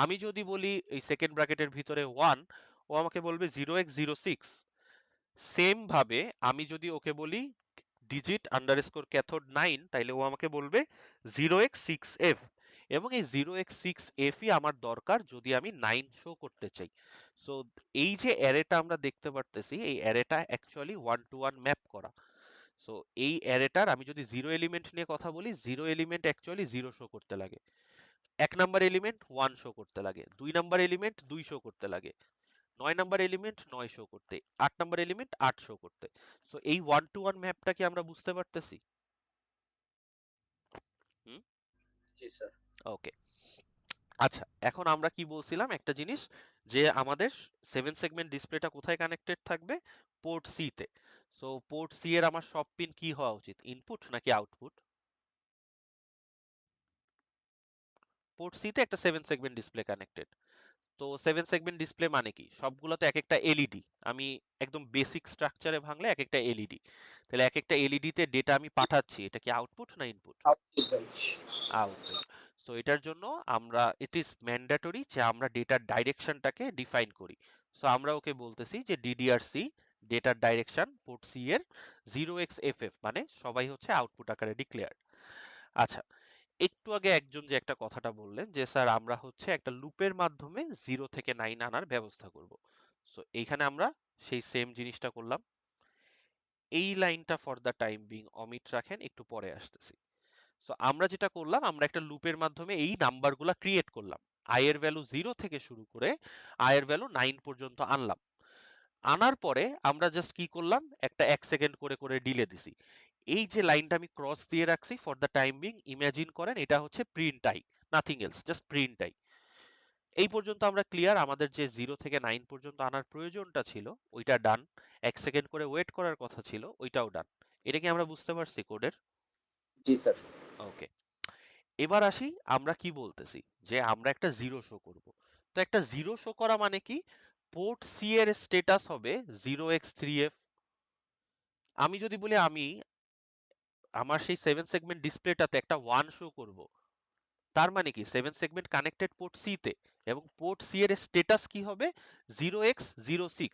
আমি যদি বলি এই সেকেন্ড ব্র্যাকেটের ভিতরে 1, ও আমাকে বলবে 0x06। সেম ভাবে আমি যদি ওকে বলি ডিজিট আন্ডারস্কোর ক্যাথোড 9, তাইলে ও আমাকে বলবে 0x6F, এবং এই 0x6F-ই আমার দরকার যদি আমি 9 শো করতে চাই। সো এই যে অ্যারেটা আমরা দেখতে পারতেছি, এই অ্যারেটা অ্যাকচুয়ালি 1 to 1 ম্যাপ করা। সো এই অ্যারেটার আমি যদি 0 এলিমেন্ট নিয়ে কথা বলি, 0 এলিমেন্ট অ্যাকচুয়ালি 0 শো করতে লাগে, 1 নাম্বার এলিমেন্ট 1 শো করতে লাগে, 2 নাম্বার এলিমেন্ট 2 শো করতে লাগে, 9 নাম্বার এলিমেন্ট 9 শো করতে, 8 নাম্বার এলিমেন্ট 8 শো করতে। সো এই 1 to 1 ম্যাপটা কি আমরা বুঝতে পারতেছি? জি স্যার। ওকে, আচ্ছা এখন আমরা কি বলছিলাম একটা জিনিস, যে আমাদের 7 সেগমেন্ট ডিসপ্লেটা কোথায় কানেক্টেড থাকবে, পোর্ট সি তে। সো পোর্ট সি এর আমার সব পিন কি হওয়া উচিত, ইনপুট নাকি আউটপুট? পোর্ট সি তে একটা 7 সেগমেন্ট ডিসপ্লে কানেক্টেড। তো 7 সেগমেন্ট ডিসপ্লে মানে কি, সবগুলো তো এক একটা এলইডি। আমি একদম বেসিক স্ট্রাকচারে ভাঙলে এক একটা এলইডি, তাহলে এক একটা এলইডি তে ডেটা আমি পাঠাচ্ছি, এটা কি আউটপুট না ইনপুট? আউটপুট ভাই। আউটপুট। সো এটার জন্য আমরা, ইট ইজ ম্যান্ডেটরি যে আমরা ডেটার ডাইরেকশনটাকে ডিফাইন করি। সো আমরা ওকে বলতেছি যে ডিডিআরসি ডেটার ডাইরেকশন পোর্ট সি এর 0xFF, মানে সবাই হচ্ছে আউটপুট আকারে ডিক্লেয়ার। আচ্ছা, একটু আগে একজন যে একটা কথাটা বললেন যে স্যার আমরা হচ্ছে একটা লুপের মাধ্যমে 0 থেকে 9 আনার ব্যবস্থা করব। সো এইখানে আমরা সেই সেম জিনিসটা করলাম। এই লাইনটা for the time being omit রাখেন, একটু পরে আসতেছি। সো আমরা যেটা করলাম, আমরা একটা লুপের মাধ্যমে এই নাম্বারগুলা ক্রিয়েট করলাম, আই এর ভ্যালু 0 থেকে শুরু করে আই এর ভ্যালু 9 পর্যন্ত আনলাম। আনার পরে আমরা জাস্ট কি করলাম, একটা 1 সেকেন্ড করে করে ডিলে দিছি। এই যে লাইনটা আমি ক্রস দিয়ে রাখছি for the time being, imagine করেন এটা হচ্ছে print I, nothing else, just print I. এই পর্যন্ত আমরা ক্লিয়ার, আমাদের যে 0 থেকে 9 পর্যন্ত আনার প্রয়োজনটা ছিল ওইটা ডান, 1 সেকেন্ড করে ওয়েট করার কথা ছিল ওইটাও ডান। এটা কি আমরা বুঝতে পারছি কোডের? জি স্যার। ওকে, এবার আসি আমরা কি বলতেছি, যে আমরা একটা 0 শো করব। তো একটা 0 শো করা মানে কি, পোর্ট সি এর স্ট্যাটাস হবে 0x3F। আমি যদি বলি আমি আমার সেই 7 সেগমেন্ট ডিসপ্লেটাতে একটা 1 শো করব, তার মানে কি 7 সেগমেন্ট কানেক্টেড পোর্ট সি তে, এবং পোর্ট সি এর স্ট্যাটাস কি হবে 0x06।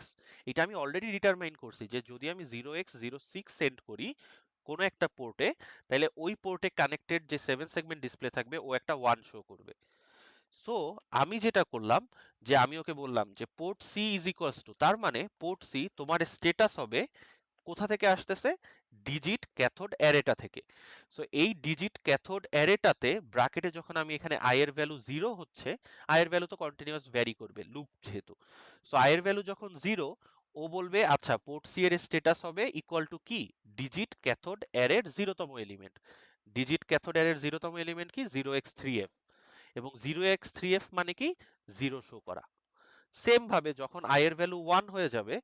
এটা আমি অলরেডি ডিটারমাইন করছি যে যদি আমি 0x06 সেন্ড করি কোনো একটা পোর্টে, তাহলে ওই পোর্টে কানেক্টেড যে 7 সেগমেন্ট ডিসপ্লে থাকবে ও একটা 1 শো করবে। সো আমি যেটা করলাম, যে আমি ওকে বললাম যে port C is equals to, তার মানে পোর্ট সি তোমার স্ট্যাটাস হবে কোথা থেকে আসতেছে, ডিজিট ক্যাথোড অ্যারেটা থেকে। সো এই ডিজিট ক্যাথোড অ্যারেটাতে ব্র্যাকেটে যখন আমি এখানে আই এর ভ্যালু 0 হচ্ছে, আই এর ভ্যালু তো কন্টিনিউয়াস ভ্যারি করবে লুপ যেহেতু। সো আই এর ভ্যালু যখন 0, ও বলবে আচ্ছা পোর্ট সি এর স্ট্যাটাস হবে ইকুয়াল টু কি, ডিজিট ক্যাথোড অ্যারের 0তম এলিমেন্ট। ডিজিট ক্যাথোড অ্যারের 0তম এলিমেন্ট কি, 0x3F, এবং 0x3F মানে কি 0 শো করা। সেম ভাবে যখন আই এর ভ্যালু 1 হয়ে যাবে,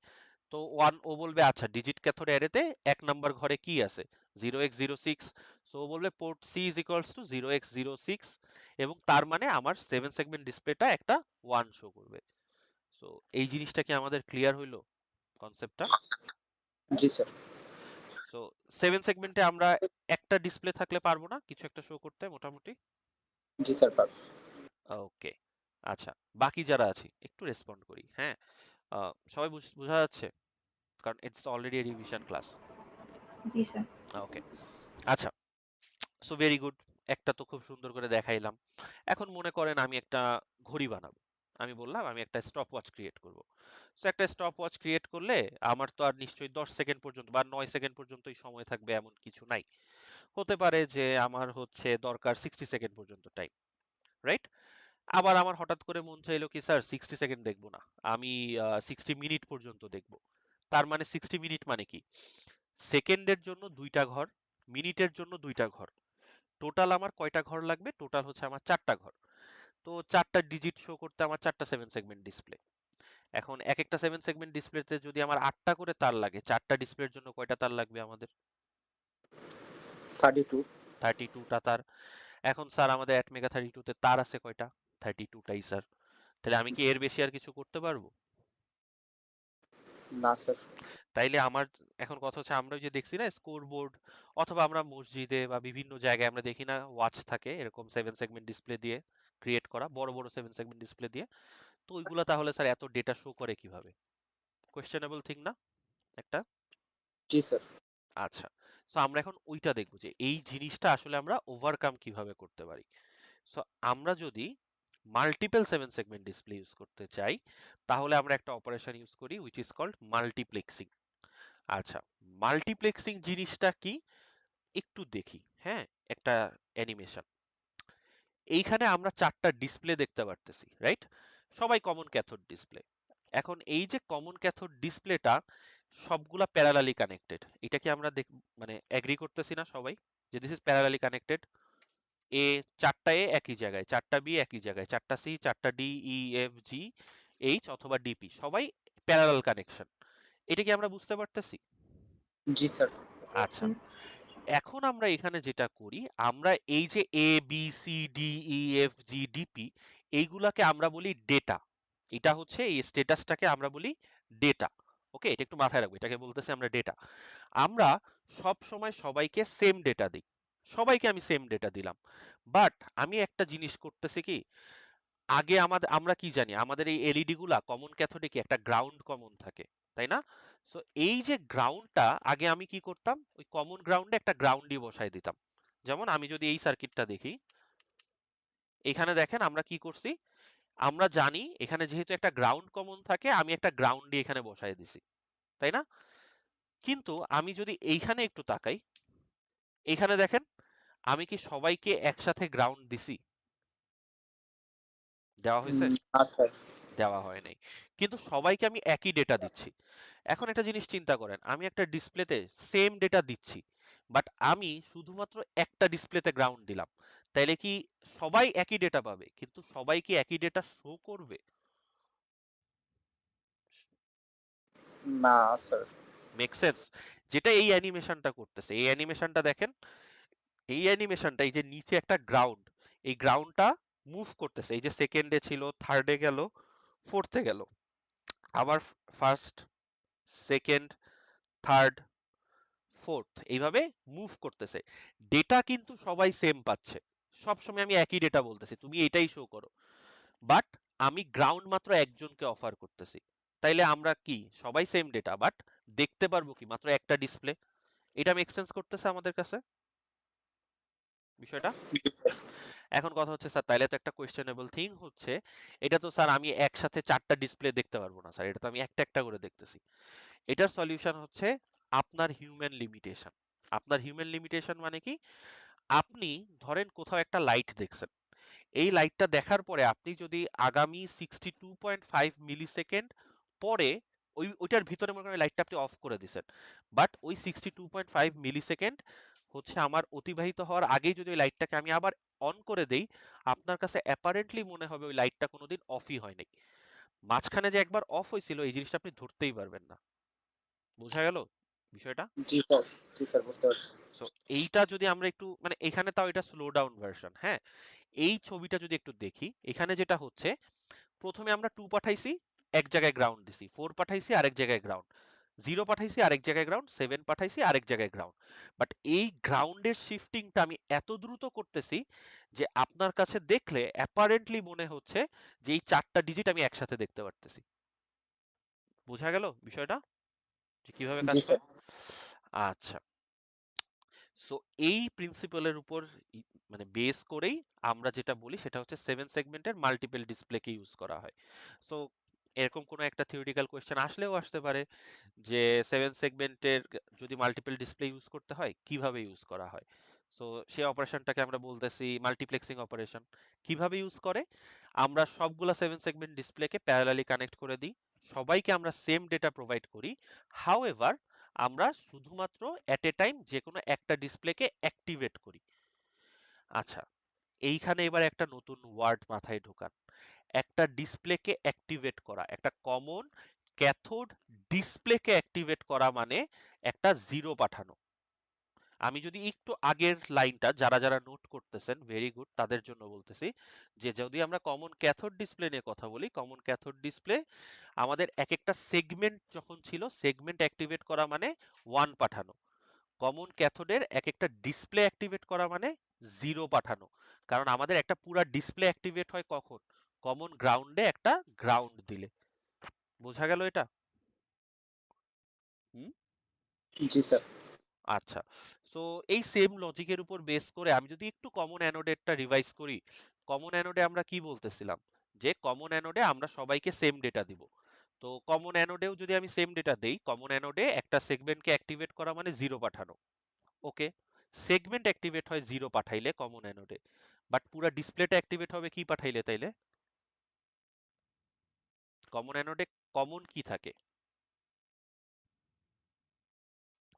তো 1 ও বলবে আচ্ছা ডিজিট ক্যাথোড অ্যারেতে 1 নাম্বার ঘরে কি আছে, 0x06। সো ও বলবে port C is equals to 0x06, এবং তার মানে আমার 7 সেগমেন্ট ডিসপ্লেটা একটা 1 শো করবে। সো এই জিনিসটা কি আমাদের ক্লিয়ার হইলো কনসেপ্টটা? জি স্যার। সো 7 সেগমেন্টে আমরা একটা ডিসপ্লে থাকলে পারবো না কিছু একটা শো করতে মোটামুটি? জি স্যার পারব। ওকে, আচ্ছা, বাকি যারা আছি একটু রেসপন্ড করি। হ্যাঁ, সবাই বোঝা যাচ্ছে? কারণ ইটস অলরেডি রিভিশন ক্লাস। জি স্যার। ওকে, আচ্ছা, সো ভেরি গুড। একটা তো খুব সুন্দর করে দেখাইলাম। এখন মনে করেন আমি একটা ঘড়ি বানাবো। আমি বললাম আমি একটা স্টপ ওয়াচ ক্রিয়েট করব। সো একটা স্টপ ওয়াচ ক্রিয়েট করলে আমার তো আর নিশ্চয়ই 10 সেকেন্ড পর্যন্ত বা 9 সেকেন্ড পর্যন্তই সময় থাকবে এমন কিছু নাই। হতে পারে যে আমার হচ্ছে দরকার 60 সেকেন্ড পর্যন্ত টাইম, রাইট? আবার আমার হঠাৎ করে মন চাইলো কি স্যার 60 সেকেন্ড দেখবো না, আমি 60 মিনিট পর্যন্ত দেখবো। তার মানে 60 মিনিট মানে কি, সেকেন্ডের জন্য 2টা ঘর, মিনিটের জন্য 2টা ঘর, টোটাল আমার কয়টা ঘর লাগবে? টোটাল হচ্ছে আমার 4টা ঘর। তো 4টা ডিজিট শো করতে আমার 4টা 7 সেগমেন্ট ডিসপ্লে। এখন এক একটা 7 সেগমেন্ট ডিসপ্লেতে যদি আমার 8টা করে তার লাগে, 4টা ডিসপ্লের জন্য কয়টা তার লাগবে আমাদের? 32। 32টা তার। এখন স্যার আমাদের অ্যাটমেগা 32 তে তার আছে কয়টা? 32টাই স্যার। তাহলে আমি কি এর বেশি আর কিছু করতে পারবো? না স্যার। তাইলে আমার এখন কথা হচ্ছে, আমরা ওই যে দেখছি না স্কোর বোর্ড, অথবা আমরা মসজিদে বা বিভিন্ন জায়গায় আমরা দেখি না ওয়াচ থাকে এরকম 7 সেগমেন্ট ডিসপ্লে দিয়ে ক্রিয়েট করা, বড় বড় 7 সেগমেন্ট ডিসপ্লে দিয়ে। তো ওইগুলা তাহলে স্যার এত ডেটা শো করে কিভাবে? কোয়েশ্চেনেবল থিং না একটা? জি স্যার। আচ্ছা, সো আমরা এখন ওইটা দেখবো যে এই জিনিসটা আসলে আমরা ওভারকাম কিভাবে করতে পারি। সো আমরা যদি মাল্টিপল 7 সেগমেন্ট ডিসপ্লে ইউজ করতে চাই, তাহলে আমরা একটা অপারেশন ইউজ করি উইচ ইজ কল্ড মাল্টিপ্লেক্সিং। আচ্ছা, মাল্টিপ্লেক্সিং জিনিসটা কি একটু দেখি। হ্যাঁ, একটা অ্যানিমেশন। এইখানে আমরা 4টা ডিসপ্লে দেখতে পারতেছি, রাইট? সবাই কমন ক্যাথোড ডিসপ্লে। এখন এই যে কমন ক্যাথোড ডিসপ্লেটা সবগুলা প্যারালালি কানেক্টেড, এটা কি আমরা মানে এগ্রি করতেছি না সবাই যে দিস ইজ প্যারালালি কানেক্টেড? এ 4টা এ একই জায়গায়, 4টা বি একই জায়গায়, 4টা সি, 4টা D, E, F, G, H অথবা ডিপি, সবাই প্যারালাল কানেকশন। এটা কি আমরা বুঝতে পারতেছি? জি স্যার। আচ্ছা, এখন আমরা এখানে যেটা করি, আমরা এই যে A B C D E F G DP, এইগুলাকে আমরা বলি ডেটা। এটা হচ্ছে এই স্ট্যাটাসটাকে আমরা বলি ডেটা। ওকে, এটা একটু মাথায় রাখবো, এটাকে বলতেছি আমরা ডেটা। আমরা সব সময় সবাইকে সেম ডেটা দিই, সবাইকে আমি সেম ডেটা দিলাম। বাট আমি একটা জিনিস করতেছি কি, আগে আমরা কি জানি, আমাদের এই এলইডি গুলা কমন ক্যাথোডে কি একটা গ্রাউন্ড কমন থাকে, তাই না? সো এই যে গ্রাউন্ডটা আগে আমি কি করতাম, ওই কমন গ্রাউন্ডে একটা গ্রাউন্ডই বসাই দিতাম। যেমন আমি যদি এই সার্কিটটা দেখি, এখানে দেখেন আমরা কি করছি, আমরা জানি এখানে যেহেতু একটা গ্রাউন্ড কমন থাকে, আমি একটা গ্রাউন্ডই এখানে বসাই দিছি, তাই না? কিন্তু আমি যদি এইখানে একটু তাকাই, এখানে দেখেন আমি কি সবাইকে একসাথে গ্রাউন্ড দিছি? দেওয়া হয়েছে? না স্যার। দেওয়া হয় নাই। কিন্তু সবাইকে আমি একই ডেটা দিচ্ছি। এখন একটা জিনিস চিন্তা করেন, আমি একটা ডিসপ্লেতে সেম ডেটা দিচ্ছি, বাট আমি শুধুমাত্র একটা ডিসপ্লেতে গ্রাউন্ড দিলাম। তাইলে কি সবাই একই ডেটা পাবে, কিন্তু সবাই কি একই ডেটা শো করবে? না স্যার। Make sense? যেটা এই অ্যানিমেশনটা করতেছে, এই অ্যানিমেশনটা দেখেন, এই অ্যানিমেশনটা এই যে নিচে একটা গ্রাউন্ড, এই গ্রাউন্ডটা মুভ করতেছে, এই যে সেকেন্ডে ছিল, থার্ডে গেল, ফোর্থে গেল, আবার ফার্স্ট, সেকেন্ড, থার্ড, ফোর্থ, এইভাবে মুভ করতেছে। ডেটা কিন্তু সবাই সেম পাচ্ছে, সবসময় আমি একই ডেটা বলতেছি তুমি এটাই শো করো, বাট আমি গ্রাউন্ড মাত্র একজনকে অফার করতেছি। তাইলে আমরা কি সবাই সেম ডেটা, বাট দেখতে পারবো কি মাত্র একটা ডিসপ্লে? এটা মেক সেন্স করতেছে আমাদের কাছে বিষয়টা? জি স্যার। এখন কথা হচ্ছে স্যার, তাইলে তো একটা কোয়েশ্চেনেবল থিং হচ্ছে, এটা তো স্যার আমি একসাথে 4টা ডিসপ্লে দেখতে পারবো না স্যার, এটা তো আমি একটা একটা করে দেখতেছি। এটার সলিউশন হচ্ছে আপনার হিউম্যান লিমিটেশন। আপনার হিউম্যান লিমিটেশন মানে কি, আপনি ধরেন কোথাও একটা লাইট দেখছেন, এই লাইটটা দেখার পরে আপনি যদি আগামী 62.5 মিলি সেকেন্ড পরে ওইটার ভিতরে মনে করেন লাইটটা আপনি অফ করে দিছেন, বাট ওই 62.5 মিলি সেকেন্ড হচ্ছে আমার অতিবাহিত হওয়ার আগেই যদি ওই লাইটটাকে আমি আবার অন করে দেই, আপনার কাছে অ্যাপারেন্টলি মনে হবে ওই লাইটটা কোনোদিন অফই হয় নাই। মাঝখানে যে একবার অফ হয়েছিল এই জিনিসটা আপনি ধরতেই পারবেন না। বোঝা গেল বিষয়টা? জি স্যার। জি স্যার, বুঝতে পারছি। সো এইটা যদি আমরা একটু মানে এখানে তাও এটা স্লো ডাউন ভার্সন। হ্যাঁ, এই ছবিটা যদি একটু দেখি, এখানে যেটা হচ্ছে, প্রথমে আমরা 2 পাঠাইছি, এক জায়গায় গ্রাউন্ড দিছি, 4 পাঠাইছি আরেক জায়গায় গ্রাউন্ড। 0 পাঠাইছি আরেক জায়গায় গ্রাউন্ড, 7 পাঠাইছি আরেক জায়গায় গ্রাউন্ড। বাট এই গ্রাউন্ডের শিফটিংটা আমি এত দ্রুত করতেছি যে আপনার কাছে দেখলে অ্যাপারেন্টলি মনে হচ্ছে যে এই 4টা ডিজিট আমি একসাথে দেখতে পারতেছি। বোঝা গেল বিষয়টা যে কিভাবে কাজ জি করে? স্যার। আচ্ছা, সো এই প্রিন্সিপালের উপর মানে বেস করেই আমরা যেটা বলি সেটা হচ্ছে 7 সেগমেন্টের মাল্টিপল ডিসপ্লেকে ইউজ করা হয়। সো এরকম কোনো একটা থিওরিটিক্যাল কোয়েশ্চেন আসলেও আসতে পারে যে 7 সেগমেন্টের যদি মাল্টিপল ডিসপ্লে ইউজ করতে হয় কিভাবে ইউজ করা হয়। সো সেই অপারেশনটাকে আমরা বলতেছি মাল্টিপ্লেক্সিং অপারেশন। কিভাবে ইউজ করে? আমরা সবগুলা 7 সেগমেন্ট ডিসপ্লেকে প্যারালালি কানেক্ট করে দিই, সবাইকে আমরা সেম ডেটা প্রোভাইড করি। হাউএভার আমরা শুধুমাত্র এট এ টাইম যে কোনো একটা ডিসপ্লেকে অ্যাক্টিভেট করি। আচ্ছা, এইখানে এবার একটা নতুন ওয়ার্ড মাথায় ঢোকান। একটা ডিসপ্লেকে অ্যাক্টিভেট করা, একটা কমন ক্যাথোড ডিসপ্লেকে অ্যাক্টিভেট করা মানে একটা জিরো পাঠানো। আমি যদি একটু আগের লাইনটা যারা যারা নোট করতেছেন ভেরি গুড, তাদের জন্য বলতেছি যে যদি আমরা কমন ক্যাথোড ডিসপ্লে নিয়ে কথা বলি, কমন ক্যাথোড ডিসপ্লে আমাদের এক একটা সেগমেন্ট যখন ছিল, সেগমেন্ট অ্যাক্টিভেট করা মানে 1 পাঠানো। কমন ক্যাথোডের এক একটা ডিসপ্লে অ্যাক্টিভেট করা মানে 0 পাঠানো। কারণ আমাদের একটা পুরা ডিসপ্লে অ্যাক্টিভেট হয় কখন? কমন গ্রাউন্ডে একটা গ্রাউন্ড দিলে। বোঝা গেল এটা? হুম? জি স্যার। আচ্ছা, সো এই সেম লজিকের উপর বেস করে আমি যদি একটু কমন অ্যানোডেরটা রিভাইজ করি, কমন অ্যানোডে আমরা কি বলতেছিলাম যে কমন অ্যানোডে আমরা সবাইকে সেম ডেটা দিব। তো কমন অ্যানোডেও যদি আমি সেম ডেটা দেই, কমন অ্যানোডে একটা সেগমেন্টকে অ্যাক্টিভেট করা মানে 0 পাঠানো। ওকে, সেগমেন্ট অ্যাক্টিভেট হয় 0 পাঠাইলে কমন অ্যানোডে, বাট পুরো ডিসপ্লেটা অ্যাক্টিভেট হবে কি পাঠাইলে? তাইলে কমন অ্যানোডে কমন কি থাকে?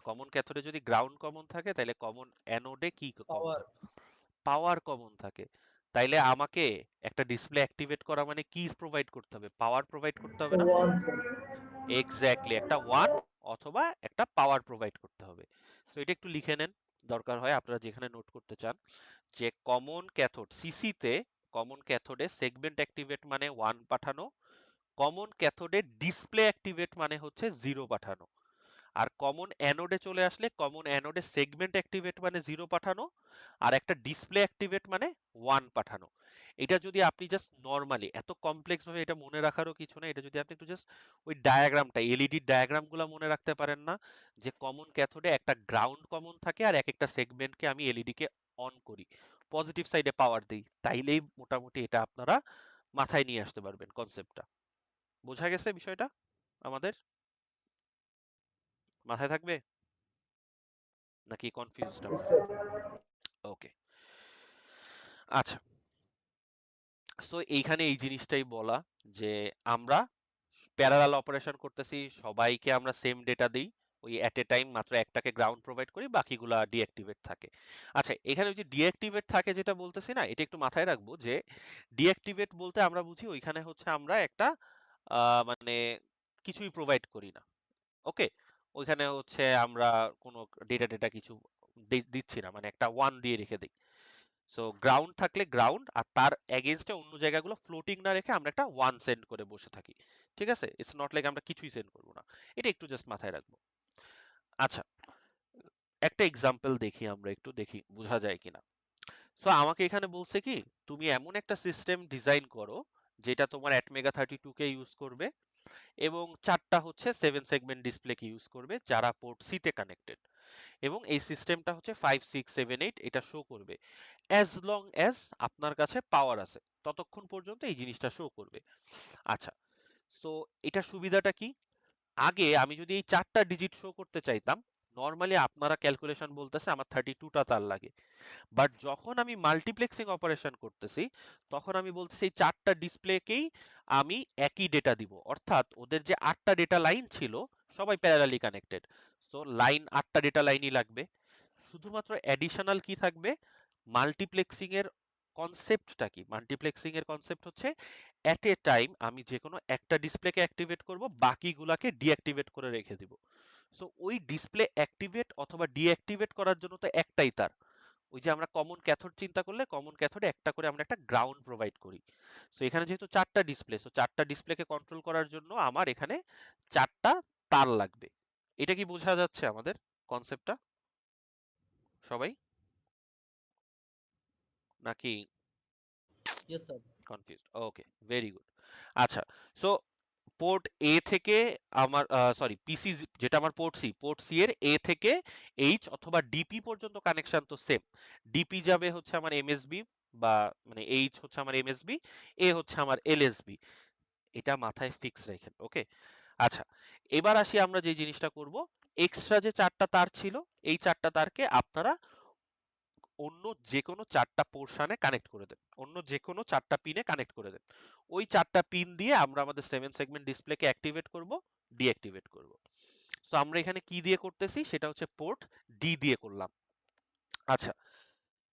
কমন ক্যাথোডে যদি গ্রাউন্ড কমন থাকে তাহলে কমন অ্যানোডে কি কমন পাওয়ার। থাকে? পাওয়ার কমন থাকে। তাইলে আমাকে একটা ডিসপ্লে অ্যাক্টিভেট করা মানে কি প্রোভাইড করতে হবে? পাওয়ার প্রোভাইড করতে হবে না? One cell. এক্স্যাক্টলি, একটা 1 অথবা একটা পাওয়ার প্রোভাইড করতে হবে। তো এটা একটু লিখে নেন, দরকার হয় আপনারা যেখানে নোট করতে চান, যে কমন ক্যাথোড সিসিতে, কমন ক্যাথোডে সেগমেন্ট অ্যাক্টিভেট মানে 1 পাঠানো, কমন ক্যাথোডে ডিসপ্লে অ্যাক্টিভেট মানে হচ্ছে 0 পাঠানো। আর কমন অ্যানোডে চলে আসলে কমন অ্যানোডে সেগমেন্ট অ্যাক্টিভেট মানে 0 পাঠানো, আর একটা ডিসপ্লে অ্যাক্টিভেট মানে 1 পাঠানো। এটা যদি আপনি জাস্ট নরমালি, এত কমপ্লেক্স ভাবে এটা মনে রাখারও কিছু না, এটা যদি আপনি একটু জাস্ট ওই ডায়াগ্রামটা, এলইডি ডায়াগ্রামগুলো মনে রাখতে পারেন না, যে কমন ক্যাথোডে একটা গ্রাউন্ড কমন থাকে আর এক একটা সেগমেন্টকে আমি এলইডি কে অন করি, পজিটিভ সাইডে পাওয়ার দিই, তাইলেই মোটামুটি এটা আপনারা মাথায় নিয়ে আসতে পারবেন কনসেপ্টটা। বোঝা গেছে বিষয়টা আমাদের? মাথায় থাকবে নাকি কনফিউজড Yes, আমরা? sir. ওকে, আচ্ছা, সো এইখানে এই জিনিসটাই বলা যে আমরা প্যারালাল অপারেশন করতেছি, সবাইকে আমরা সেম ডেটা দিই, ওই এট এ টাইম মাত্র একটাকে গ্রাউন্ড প্রোভাইড করি, বাকিগুলা ডিঅ্যাক্টিভেট থাকে। আচ্ছা, এখানে ওই যে ডিঅ্যাক্টিভেট থাকে যেটা বলতেছি না, এটা একটু মাথায় রাখবো যে ডিঅ্যাক্টিভেট বলতে আমরা বুঝি ওইখানে হচ্ছে আমরা একটা মানে কিছুই প্রোভাইড করি না। ওকে, ওইখানে হচ্ছে আমরা কোনো ডেটা ডেটা কিছু দিচ্ছি না, মানে একটা 1 দিয়ে রেখে দিই। সো গ্রাউন্ড থাকলে গ্রাউন্ড, আর তার এগেইনস্টে অন্য জায়গাগুলো ফ্লোটিং না রেখে আমরা একটা 1 সেন্ড করে বসে থাকি। ঠিক আছে, ইটস নট লাইক আমরা কিছুই সেন্ড করব না, এটা একটু জাস্ট মাথায় রাখবো। আচ্ছা, একটা এক্সাম্পল দেখি, আমরা একটু দেখি বোঝা যায় কিনা। সো আমাকে এখানে বলছে কি, তুমি এমন একটা সিস্টেম ডিজাইন করো যেটা তোমার অ্যাটমেগা 32 কে ইউজ করবে এবং 4টা হচ্ছে 7 সেগমেন্ট ডিসপ্লেকে ইউজ করবে যারা পোর্ট সি তে কানেক্টেড, এবং এই সিস্টেমটা হচ্ছে 5 6 7 8 এটা শো করবে অ্যাজ লং অ্যাজ আপনার কাছে পাওয়ার আছে, ততক্ষণ পর্যন্ত এই জিনিসটা শো করবে। আচ্ছা, সো এটা সুবিধাটা কি? আগে আমি যদি এই 4টা ডিজিট শো করতে চাইতাম, নর্মালি আপনারা ক্যালকুলেশন বলতেছে আমার 32টা তার লাগে, বাট যখন আমি মাল্টিপ্লেক্সিং অপারেশন করতেছি তখন আমি বলতেছি এই 4টা ডিসপ্লেকেই আমি একই ডেটা দিব, অর্থাৎ ওদের যে 8টা ডেটা লাইন ছিল সবাই প্যারালালি কানেক্টেড, সো লাইন 8টা ডেটা লাইনই লাগবে। শুধুমাত্র অ্যাডিশনাল কি থাকবে? মাল্টিপ্লেক্সিং এর কনসেপ্টটা কি? মাল্টিপ্লেক্সিং এর কনসেপ্ট হচ্ছে এট এ টাইম আমি যে কোনো একটা ডিসপ্লেকে অ্যাক্টিভেট করব, বাকিগুলাকে ডিঅ্যাক্টিভেট করে রেখে দিব। সো ওই ডিসপ্লে অ্যাক্টিভেট অথবা ডিঅ্যাক্টিভেট করার জন্য তো একটাই তার, ওই যে আমরা কমন ক্যাথোড চিন্তা করলে কমন ক্যাথোডে একটা করে আমরা একটা গ্রাউন্ড প্রোভাইড করি। সো এখানে যেহেতু 4টা ডিসপ্লে, সো 4টা ডিসপ্লেকে কন্ট্রোল করার জন্য আমার এখানে 4টা তার লাগবে। এটা কি বোঝা যাচ্ছে আমাদের কনসেপ্টটা সবাই, নাকি Yes, sir. কনফিউজড? ওকে, ভেরি গুড। আচ্ছা, সো পোর্ট এ থেকে আমার সরি পিসি, যেটা আমার পোর্ট সি এর এ থেকে এইচ অথবা ডিপি পর্যন্ত কানেকশন তো সেম। ডিপি যাবে হচ্ছে আমার এমএসবি, বা মানে এইচ হচ্ছে আমার এমএসবি, এ হচ্ছে আমার এলএসবি। এটা মাথায় ফিক্স রাখেন, ওকে? আচ্ছা, এবার আসি আমরা যে জিনিসটা করব, এক্সট্রা যে 4টা তার ছিল, এই 4টা তারকে আপনারা অন্য যে কোনো 4টা পোর্শনে কানেক্ট করে দেন, অন্য যে কোনো 4টা পিনে কানেক্ট করে দেন। ওই 4টা পিন দিয়ে আমরা আমাদের 7 সেগমেন্ট ডিসপ্লেকে অ্যাক্টিভেট করব, ডিঅ্যাক্টিভেট করব। সো আমরা এখানে কি দিয়ে করতেছি, সেটা হচ্ছে পোর্ট ডি দিয়ে করলাম। আচ্ছা,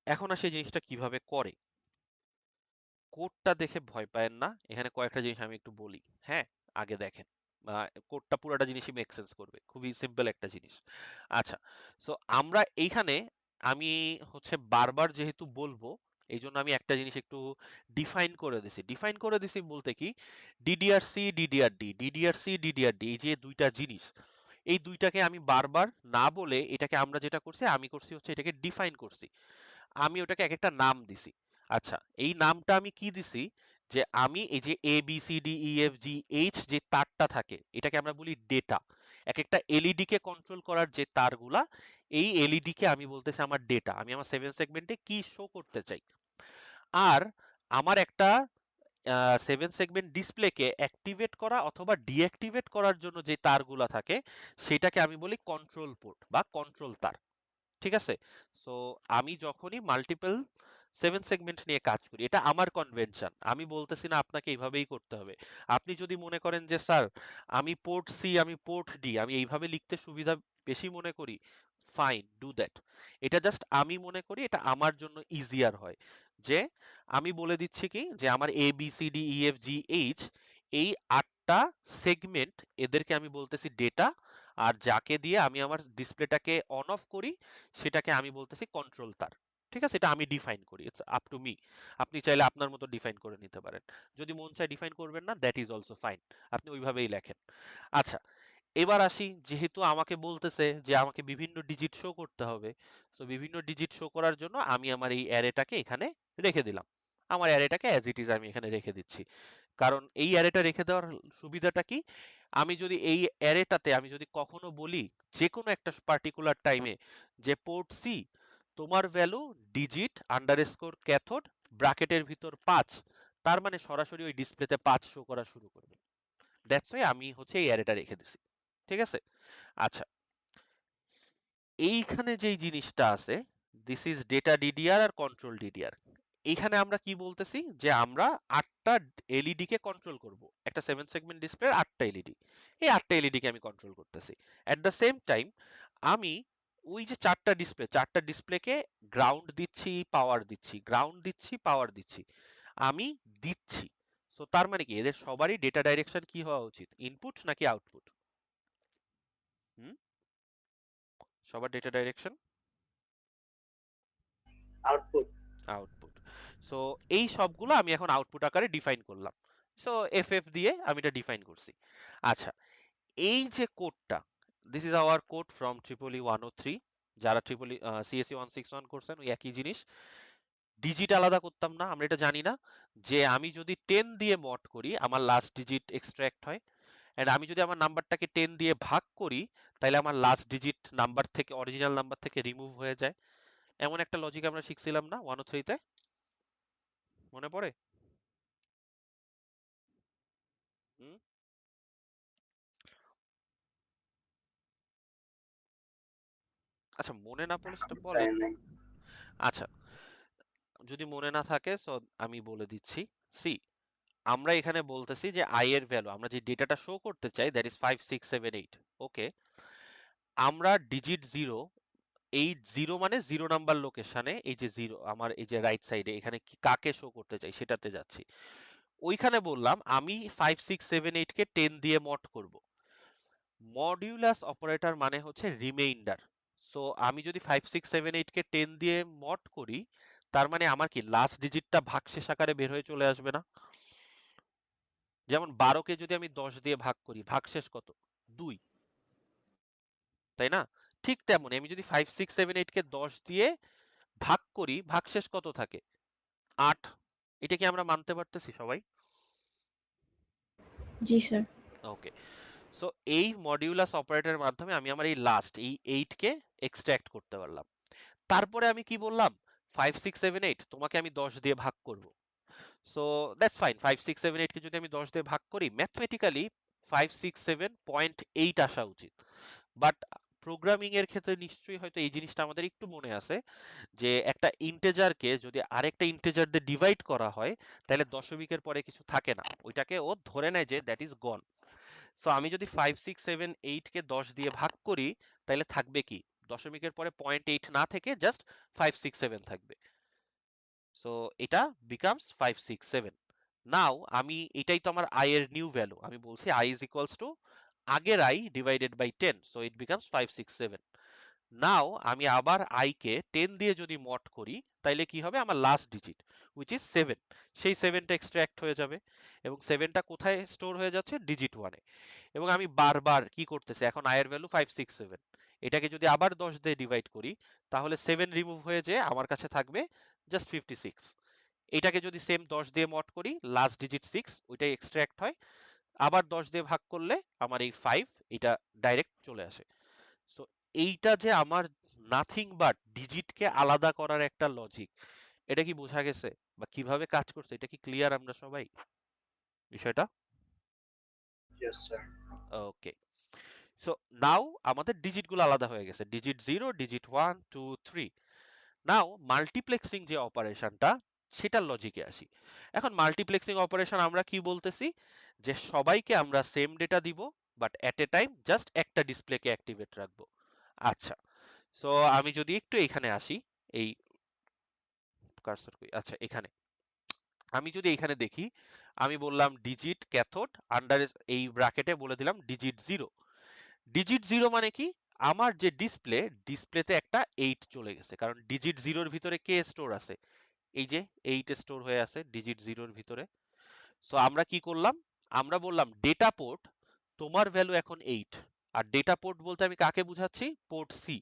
এখন আসে জিনিসটা কিভাবে করে। কোডটা দেখে ভয় পায়েন না, এখানে কয়েকটা জিনিস আমি একটু বলি। হ্যাঁ, আগে দেখেন, কোডটা পুরোটা জিনিসই মেক সেন্স করবে, খুবই সিম্পল একটা জিনিস। আচ্ছা, সো আমরা এইখানে, আমি হচ্ছে বারবার যেহেতু বলবো, এই জন্য আমি একটা জিনিস একটু ডিফাইন করে দিছি বলতে কি, ডিডিআরসি ডিডিআরডি, ডিডিআরসি ডিডিআরডি, এই যে দুইটা জিনিস, এই দুইটাকে আমি বারবার না বলে এটাকে আমরা যেটা করছি, আমি করছি হচ্ছে এটাকে ডিফাইন করছি। আমি ওটাকে এক একটা নাম দিছি। আচ্ছা, এই নামটা আমি কি দিছি, যে আমি এই যে A B C D E F G H যে তারটা থাকে, এটাকে আমরা বলি ডেটা। এক একটা এলইডি কে কন্ট্রোল করার যে তারগুলা, এই এলইডি কে আমি বলতেছি আমার ডেটা, আমি আমার 7 সেগমেন্টে কি শো করতে চাই। আর আমার একটা 7 সেগমেন্ট ডিসপ্লেকে অ্যাক্টিভেট করা অথবা ডিঅ্যাক্টিভেট করার জন্য যে তারগুলা থাকে, সেটাকে আমি বলি কন্ট্রোল পোর্ট বা কন্ট্রোল তার। ঠিক আছে? সো আমি যখনই মাল্টিপল 7 সেগমেন্ট নিয়ে কাজ করি, এটা আমার কনভেনশন, আমি বলতেছি না আপনাকে এইভাবেই করতে হবে। আপনি যদি মনে করেন যে স্যার আমি পোর্ট সি, আমি পোর্ট ডি, আমি এইভাবে লিখতে সুবিধা বেশি মনে করি, ফাইন, ডু দ্যাট। এটা জাস্ট আমি মনে করি এটা আমার জন্য ইজিয়ার হয়, যে আমি বলে দিচ্ছি কি, যে আমার A B C D E F G H, এই 8টা সেগমেন্ট, এদেরকে আমি বলতেছি ডেটা। আর যাকে দিয়ে আমি আমার ডিসপ্লেটাকে অন অফ করি, সেটাকে আমি বলতেছি কন্ট্রোল তার। ঠিক আছে? এটা আমি ডিফাইন করি, ইটস আপ টু মি। আপনি চাইলে আপনার মতো ডিফাইন করে নিতে পারেন, যদি মন চায় ডিফাইন করবেন না, দ্যাট ইজ অলসো ফাইন, আপনি ওইভাবেই লেখেন। আচ্ছা, এবার আসি, যেহেতু আমাকে বলতেছে যে আমাকে বিভিন্ন ডিজিট শো করতে হবে, সো বিভিন্ন ডিজিট শো করার জন্য আমি আমার এই অ্যারেটাকে এখানে রেখে দিলাম। আমার অ্যারেটাকে অ্যাজ ইট ইজ আমি এখানে রেখে দিচ্ছি। কারণ এই অ্যারেটা রেখে দেওয়ার সুবিধাটা কি, আমি যদি এই অ্যারেটাতে আমি যদি কখনো বলি যে কোনো একটা পার্টিকুলার টাইমে যে পোর্ট সি, তোমার ভ্যালু ডিজিট আন্ডারস্কোর ক্যাথোড ব্র্যাকেটের ভিতর 5, তার মানে সরাসরি ওই ডিসপ্লেতে 5 শো করা শুরু করবে। দ্যাটস ওয়াই আমি হচ্ছে এই অ্যারেটা রেখে দিছি। ঠিক আছে? আচ্ছা, এইখানে যেই জিনিসটা আছে, দিস ইজ ডেটা ডিডিআর আর কন্ট্রোল ডিডিআর। এইখানে আমরা কি বলতেছি, যে আমরা 8টা এলইডি কে কন্ট্রোল করব, একটা 7 সেগমেন্ট ডিসপ্লের 8টা এলইডি, এই 8টা এলইডি কে আমি কন্ট্রোল করতেছি। এট দ্য সেম টাইম আমি ওই যে 4টা ডিসপ্লেকে গ্রাউন্ড দিচ্ছি, পাওয়ার দিচ্ছি, গ্রাউন্ড দিচ্ছি, পাওয়ার দিচ্ছি, আমি দিচ্ছি। সো তার মানে কি, এদের সবারই ডেটা ডাইরেকশন কি হওয়া উচিত, ইনপুট নাকি আউটপুট? হুম, সবার data direction output. Output. So এই সবগুলো আমি এখন আউটপুট আকারে ডিফাইন করলাম। সো এফ এফ দিয়ে আমি এটা ডিফাইন করছি। আচ্ছা, এই যে কোডটা, this is our code from Tripoli 103, যারা ট্রিপলি সিএসসি 161 করছেন, ওই একই জিনিস। ডিজিট আলাদা করতাম না, আমরা এটা জানি না যে আমি যদি 10 দিয়ে মড করি আমার লাস্ট ডিজিট এক্সট্রাক্ট হয়, এন্ড আমি যদি আমার নাম্বারটাকে 10 দিয়ে ভাগ করি, তাহলে আমার লাস্ট ডিজিট নাম্বার থেকে, অরিজিনাল নাম্বার থেকে রিমুভ হয়ে যায়। এমন একটা লজিক আমরা শিখছিলাম না 103 তে, মনে পড়ে? হুম? আচ্ছা, মনে না পড়লে সেটা চাই বলেন। নাই। আচ্ছা, যদি মনে না থাকে সো আমি বলে দিচ্ছি। সি, আমরা এখানে বলতেছি যে আই এর ভ্যালু, আমরা যে ডেটাটা শো করতে চাই, দ্যাট ইজ 5678। ওকে, আমরা ডিজিট 0, এই 0 মানে 0 নাম্বার লোকেশনে, এই যে 0 আমার এই যে রাইট সাইডে, এখানে কি কাকে শো করতে চাই সেটাতে যাচ্ছি। ওইখানে বললাম আমি 5678 কে 10 দিয়ে মড করব। মডিউলাস অপারেটর মানে হচ্ছে রিমেইন্ডার। সো আমি যদি 5678 কে 10 দিয়ে মড করি, তার মানে আমার কি লাস্ট ডিজিটটা ভাগশেষ আকারে বের হয়ে চলে আসবে না? যেমন 12 কে যদি আমি 10 দিয়ে ভাগ করি, ভাগশেষ কত? 2। তাই না? ঠিক তেমনই আমি যদি 5 6 7 8 কে 10 দিয়ে ভাগ করি, ভাগশেষ কত থাকে? 8। এটা কি আমরা মানতে পারতেছি সবাই? জি স্যার। ওকে, সো এই মডিউলাস অপারেটরের মাধ্যমে আমি আমার এই লাস্ট এই 8 কে এক্সট্রাক্ট করতে পারলাম। তারপরে আমি কি বললাম, 5 6 7 8 তোমাকে আমি 10 দিয়ে ভাগ করব। সো দ্যাটস ফাইন, 5 6 7 8 কে যদি আমি 10 দিয়ে ভাগ করি, ম্যাথমেটিক্যালি 5 6 7.8 আসা উচিত। বাট প্রোগ্রামিং এর ক্ষেত্রে নিশ্চয়ই হয়তো এই জিনিসটা আমাদের একটু মনে আছে যে একটা ইন্টেজারকে যদি আরেকটা ইন্টেজার দিয়ে ডিভাইড করা হয় তাহলে দশমিকের পরে কিছু থাকে না, ওইটাকে ও ধরে নেয় যে দ্যাট ইজ গন। সো আমি যদি 5 6 7 8 কে 10 দিয়ে ভাগ করি তাহলে থাকবে কি, দশমিকের পরে 0.8 না থেকে জাস্ট 5 6 7 থাকবে। সো এটা বিকামস 5 6 7। নাও আমি এটাই তো আমার i এর নিউ ভ্যালু, আমি বলছি i ইজ ইকুয়ালস টু আগের i divided by 10, so it becomes 5 6 7। Now আমি আবার i কে 10 দিয়ে যদি মড করি তাইলে কি হবে, আমার লাস্ট ডিজিট হুইচ ইজ 7, সেই 7টা এক্সট্রাক্ট হয়ে যাবে এবং 7টা কোথায় স্টোর হয়ে যাচ্ছে, ডিজিট 1 এ। এবং আমি বারবার কি করতেছি, এখন i এর ভ্যালু 5 6 7, এটাকে যদি আবার 10 দিয়ে ডিভাইড করি তাহলে 7 রিমুভ হয়ে যেয়ে আমার কাছে থাকবে জাস্ট 56। এটাকে যদি সেম 10 দিয়ে মড করি, লাস্ট ডিজিট 6 ওইটাই এক্সট্রাক্ট হয়, আবার 10 দিয়ে ভাগ করলে আমার এই 5 এটা ডাইরেক্ট চলে আসে। সো এইটা যে আমার নাথিং বাট ডিজিটকে আলাদা করার একটা লজিক, এটা কি বোঝা গেছে বা কিভাবে কাজ করছে, এটা কি ক্লিয়ার আমরা সবাই বিষয়টা? Yes sir. Okay, so now আমাদের ডিজিট গুলো আলাদা হয়ে গেছে, ডিজিট 0 ডিজিট 1 2 3। নাও মাল্টিপ্লেক্সিং যে অপারেশনটা সেটার লজিকে আসি। এখন মাল্টিপ্লেক্সিং অপারেশন আমরা কি বলতেছি, যে সবাইকে আমরা সেম ডেটা দিব but at A time just একটা ডিসপ্লেকে অ্যাক্টিভেট রাখবো। আচ্ছা, সো আমি যদি একটু এখানে আসি, এই কার্সর কই, আচ্ছা এখানে আমি যদি এখানে দেখি, আমি বললাম ডিজিট ক্যাথোড আন্ডার, এই ব্র্যাকেটে বলে দিলাম ডিজিট 0। ডিজিট 0 মানে কি, আমার যে ডিসপ্লেতে একটা 8 চলে গেছে, কারণ ডিজিট 0 এর ভিতরে কে স্টোর আছে, এই যে 8 স্টোর হয়ে আছে ডিজিট 0 এর ভিতরে। সো আমরা কি করলাম, আমরা বললাম ডেটা পোর্ট তোমার ভ্যালু এখন 8। আর ডেটা পোর্ট বলতে আমি কাকে বুঝাচ্ছি, পোর্ট সি,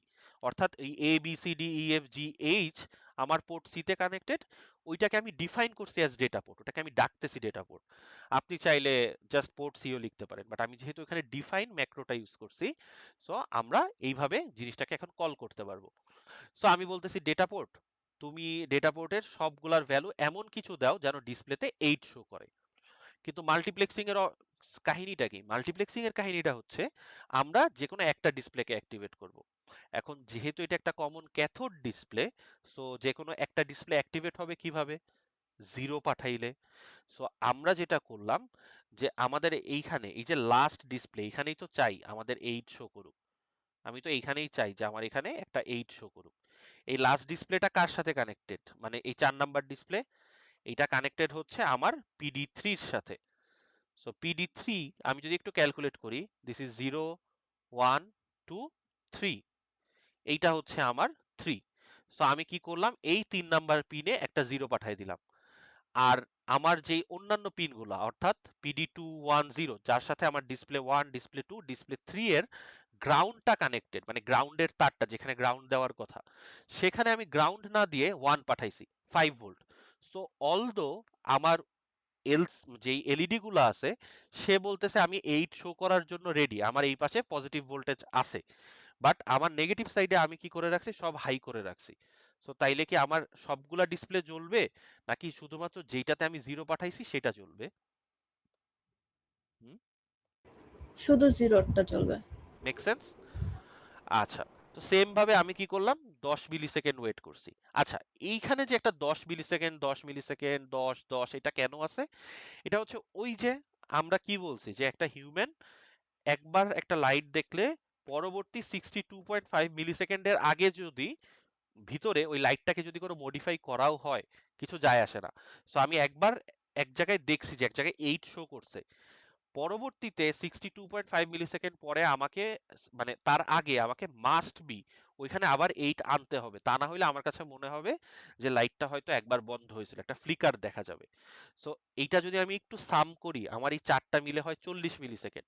অর্থাৎ এই A B C D E F G H আমার পোর্ট সি তে কানেক্টেড, ওইটাকে আমি ডিফাইন করছি অ্যাজ ডেটা পোর্ট, ওটাকে আমি ডাকতেছি ডেটা পোর্ট। আপনি চাইলে জাস্ট পোর্ট সিও লিখতে পারেন, বাট আমি যেহেতু এখানে ডিফাইন ম্যাক্রোটা ইউজ করছি, সো আমরা এইভাবে জিনিসটাকে এখন কল করতে পারবো। সো আমি বলতেছি ডেটা পোর্ট, তুমি ডেটা পোর্টের সবগুলার ভ্যালু এমন কিছু দাও যেন ডিসপ্লেতে 8 শো করে। কিন্তু মাল্টিপ্লেক্সিং এর কাহিনীটা কি, মাল্টিপ্লেক্সিং এর কাহিনীটা হচ্ছে আমরা যে কোনো একটা ডিসপ্লেকে অ্যাক্টিভেট করব। এখন যেহেতু এটা একটা কমন ক্যাথোড ডিসপ্লে, সো যে কোনো একটা ডিসপ্লে অ্যাক্টিভেট হবে কিভাবে, 0 পাঠাইলে। সো আমরা যেটা করলাম যে আমাদের এইখানে এই যে লাস্ট ডিসপ্লে, এখানেই তো চাই আমাদের 8 শো করুক, আমি তো এইখানেই চাই যে আমার এখানে একটা 8 শো করুক। এই লাস্ট ডিসপ্লেটা কার সাথে কানেক্টেড, মানে এই 4 নাম্বার ডিসপ্লে, এটা কানেক্টেড হচ্ছে আমার PD3 এর সাথে। সো PD3 আমি যদি একটু ক্যালকুলেট করি, দিস ইজ 0 1 2 3, এইটা হচ্ছে আমার 3। সো আমি কি করলাম, এই 3 নাম্বার পিনে একটা 0 পাঠিয়ে দিলাম। আর আমার যে অন্যান্য পিনগুলো অর্থাৎ PD210 যার সাথে আমার ডিসপ্লে 1 ডিসপ্লে 2 ডিসপ্লে 3 এর গ্রাউন্ডটা কানেক্টেড, মানে গ্রাউন্ডের তারটা যেখানে গ্রাউন্ড দেওয়ার কথা, সেখানে আমি গ্রাউন্ড না দিয়ে 1 পাঠাইছি 5 ভোল্ট। সো অলদো আমার এলস যেই এলইডি গুলো আছে, সে বলতেছে আমি 8 শো করার জন্য রেডি, আমার এই পাশে পজিটিভ ভোল্টেজ আছে, বাট আমার নেগেটিভ সাইডে আমি কি করে রাখছি, সব হাই করে রাখছি। সো তাইলে কি আমার সবগুলা ডিসপ্লে জ্বলবে নাকি শুধুমাত্র যেটাতে আমি 0 পাঠাইছি সেটা জ্বলবে? শুধু জিরোটা চলবে। Make sense? আচ্ছা, তো সেম ভাবে আমি কি করলাম, 10 মিলি সেকেন্ড ওয়েট করছি। আচ্ছা, এইখানে যে একটা 10 মিলি সেকেন্ড 10 মিলি সেকেন্ড 10 10 এটা কেন আছে, এটা হচ্ছে ওই যে আমরা কি বলছি যে একটা হিউম্যান একবার একটা লাইট দেখলে পরবর্তী 62.5 মিলি সেকেন্ডের আগে যদি ভিতরে ওই লাইটটাকে যদি কোনো মডিফাই করাও হয়, কিছু যায় আসে না। সো আমি একবার এক জায়গায় দেখছি যে এক জায়গায় 8 শো করছে, পরবর্তীতে 62.5 মিলি সেকেন্ড পরে আমাকে মানে তার আগে আমাকে মাস্ট বি ওইখানে আবার 8 আনতে হবে, তা না হলে আমার কাছে মনে হবে যে লাইটটা হয়তো একবার বন্ধ হয়েছিল, একটা ফ্লিকার দেখা যাবে। সো এইটা যদি আমি একটু সাম করি, আমার এই চারটা মিলে হয় 40 মিলি সেকেন্ড।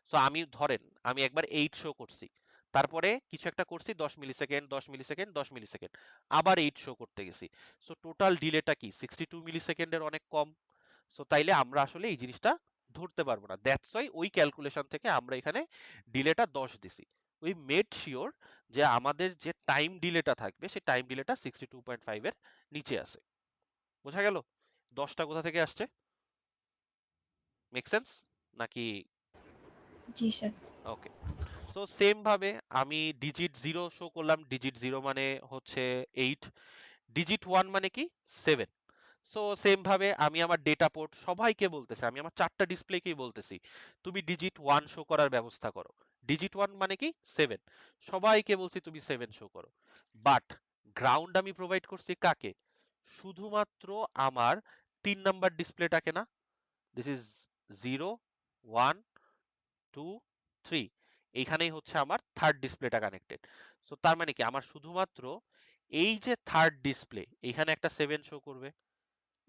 সো আমি ধরেন আমি একবার 8 শো করছি, তারপরে কিছু একটা করছি 10 মিলিসেকেন্ড 10 মিলিসেকেন্ড 10 মিলিসেকেন্ড, আবার 8 শো করতে গেছি। সো টোটাল ডিলেটা কি 62 মিলিসেকেন্ডের অনেক কম। সো তাইলে আমরা আসলে এই জিনিসটা ধরতে পারবো না, দ্যাটস ওয়াই ওই ক্যালকুলেশন থেকে আমরা এখানে ডিলেটা 10 দিছি। উই মেড শিওর যে আমাদের যে টাইম ডিলেটা থাকবে সেই টাইম ডিলেটা 62.5 এর নিচে আছে। বোঝা গেল 10টা কোথা থেকে আসছে? মেক সেন্স নাকি? জি স্যার। ওকে, সো সেম ভাবে আমি ডিজিট 0 শো করলাম, ডিজিট 0 মানে হচ্ছে 8, ডিজিট 1 মানে কি 7। সো সেম ভাবে আমি আমার ডেটা পোর্ট সবাইকে বলতেছি, আমি আমার 4টা ডিসপ্লেকেই বলতেছি তুমি ডিজিট 1 শো করার ব্যবস্থা করো। ডিজিট 1 মানে কি 7, সবাইকে বলছি তুমি 7 শো করো। বাট গ্রাউন্ড আমি প্রোভাইড করছি কাকে? শুধুমাত্র আমার 3 নাম্বার ডিসপ্লেটাকে না। দিস ইজ 0 1 2 3, এইখানেই হচ্ছে আমার থার্ড ডিসপ্লেটা কানেক্টেড। সো তার মানে কি আমার শুধুমাত্র এই যে থার্ড ডিসপ্লে এখানে একটা 7 শো করবে।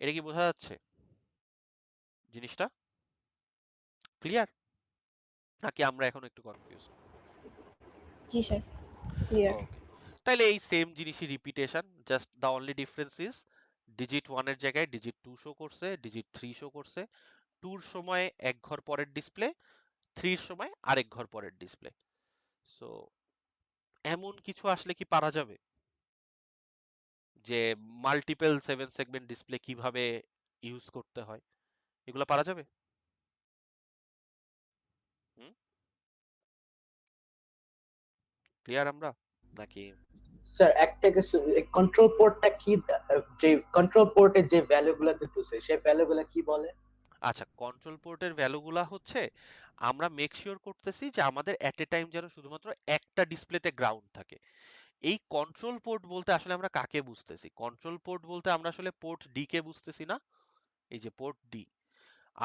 এটা কি বোঝা যাচ্ছে জিনিসটা? ক্লিয়ার নাকি আমরা এখন একটু কনফিউজ? জি স্যার, ক্লিয়ার। ওকে, তাহলে এই সেম জিনিসই repetition, just the only difference is digit 1 এর জায়গায় ডিজিট 2 শো করছে, ডিজিট 3 শো করছে। 2 এর সময় এক ঘর পরের ডিসপ্লে, 3 এর সময় আরেক ঘর পরের ডিসপ্লে। সো এমন কিছু আসলে কি পারা যাবে যে মাল্টিপল 7 সেগমেন্ট ডিসপ্লে কিভাবে ইউজ করতে হয়, এগুলো পারা যাবে? হুম, ক্লিয়ার আমরা নাকি? স্যার একটা কিছু, কন্ট্রোল পোর্টটা কি, যে কন্ট্রোল পোর্টের যে ভ্যালুগুলো দিতেছে সেই ভ্যালুগুলো কি বলে? আচ্ছা, কন্ট্রোল পোর্টের ভ্যালুগুলা হচ্ছে আমরা মেক শিওর করতেছি যে আমাদের এট এ টাইম যেন শুধুমাত্র একটা ডিসপ্লেতে গ্রাউন্ড থাকে। এই কন্ট্রোল পোর্ট বলতে আসলে আমরা কাকে বুঝতেছি? কন্ট্রোল পোর্ট বলতে আমরা আসলে পোর্ট ডি কে বুঝতেছি না, এই যে পোর্ট ডি।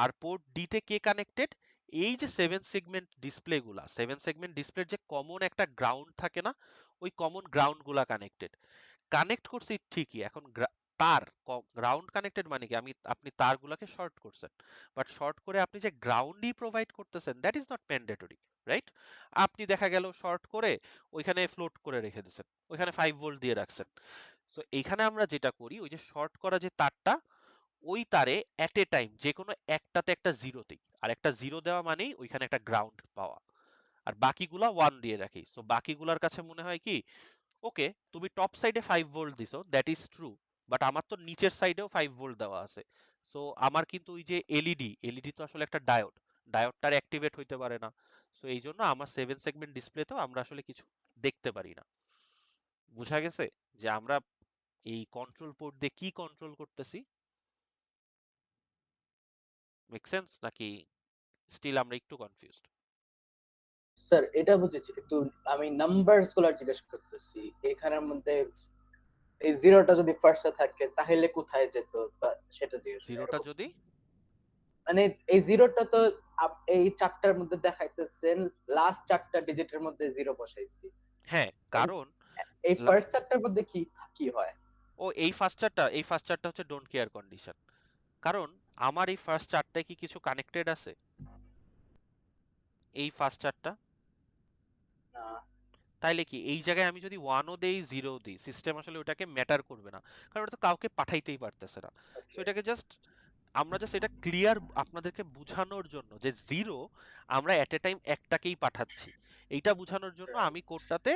আর পোর্ট ডি তে কে কানেক্টেড? এই যে 7 সেগমেন্ট ডিসপ্লে গুলা, 7 সেগমেন্ট ডিসপ্লের যে কমন একটা গ্রাউন্ড থাকে না, ওই কমন গ্রাউন্ড গুলা কানেক্টেড। কানেক্ট করছি ঠিকই, এখন তার গ্রাউন্ড কানেক্টেড মানে কি আপনি তারগুলোকে শর্ট করছেন, বাট শর্ট করে আপনি যে গ্রাউন্ডই প্রোভাইড করতেছেন that is not mandatory, right? আপনি দেখা গেল শর্ট করে ওইখানে ফ্লোট করে রেখে দিয়েছেন, ওইখানে 5 ভোল্ট দিয়ে রাখছেন। সো এইখানে আমরা যেটা করি ওই যে শর্ট করা যে তারটা, ওই তারে এট এ টাইম যে কোনো একটাতে একটা জিরোতেই, আর একটা জিরো দেওয়া মানেই ওইখানে একটা গ্রাউন্ড পাওয়া, আর বাকিগুলা 1 দিয়ে রাখি। সো বাকিগুলার কাছে মনে হয় কি, ওকে তুমি টপ সাইডে 5 ভোল্ট দিছো, দ্যাট ইজ ট্রু, বাট আমার তো নিচের সাইডেও 5 ভোল্ট দেওয়া আছে। সো আমার কিন্তু ওই যে এলইডি, এলইডি তো আসলে একটা ডায়োড, ডায়োডটার অ্যাক্টিভেট হইতে পারে না। সো এই জন্য আমার 7 সেগমেন্ট ডিসপ্লেতেও আমরা আসলে কিছু দেখতে পারি না। বুঝা গেছে যে আমরা এই কন্ট্রোল পোর্ট দিয়ে কি কন্ট্রোল করতেছি? মেক সেন্স নাকি স্টিল আমরা একটু কনফিউজড? স্যার এটা বুঝেছি, কিন্তু আমি নাম্বারস গুলো জিজ্ঞেস করতেছি। এখানের মধ্যে এই জিরোটা যদি ফার্স্টে থাকে তাহলে কোথায় যেত, বা সেটা দিয়ে জিরোটা যদি, মানে এই জিরোটা তো এই চারটার মধ্যে দেখাইতেছেন, লাস্ট চারটা ডিজিটের মধ্যে জিরো বসাইছি। হ্যাঁ কারণ এই ফার্স্ট চারটার মধ্যে কি কি হয়? ও এই ফার্স্ট চারটা হচ্ছে ডোন্ট কেয়ার কন্ডিশন। কারণ আমার এই ফার্স্ট চারটায় কি কিছু কানেক্টেড আছে? এই ফার্স্ট চারটা, না। তাইলে কি এই জায়গায় আমি যদি 1ও দেই 0ও দিই সিস্টেম আসলে ওটাকে ম্যাটার করবে না, কারণ ওটা তো কাউকে পাঠাইতেই পারতেছে না। So okay. এটাকে জাস্ট আমরা জাস্ট এটা ক্লিয়ার আপনাদেরকে বোঝানোর জন্য যে জিরো আমরা এট এ টাইম একটাকেই পাঠাচ্ছি, এইটা বোঝানোর জন্য আমি কোডটাতে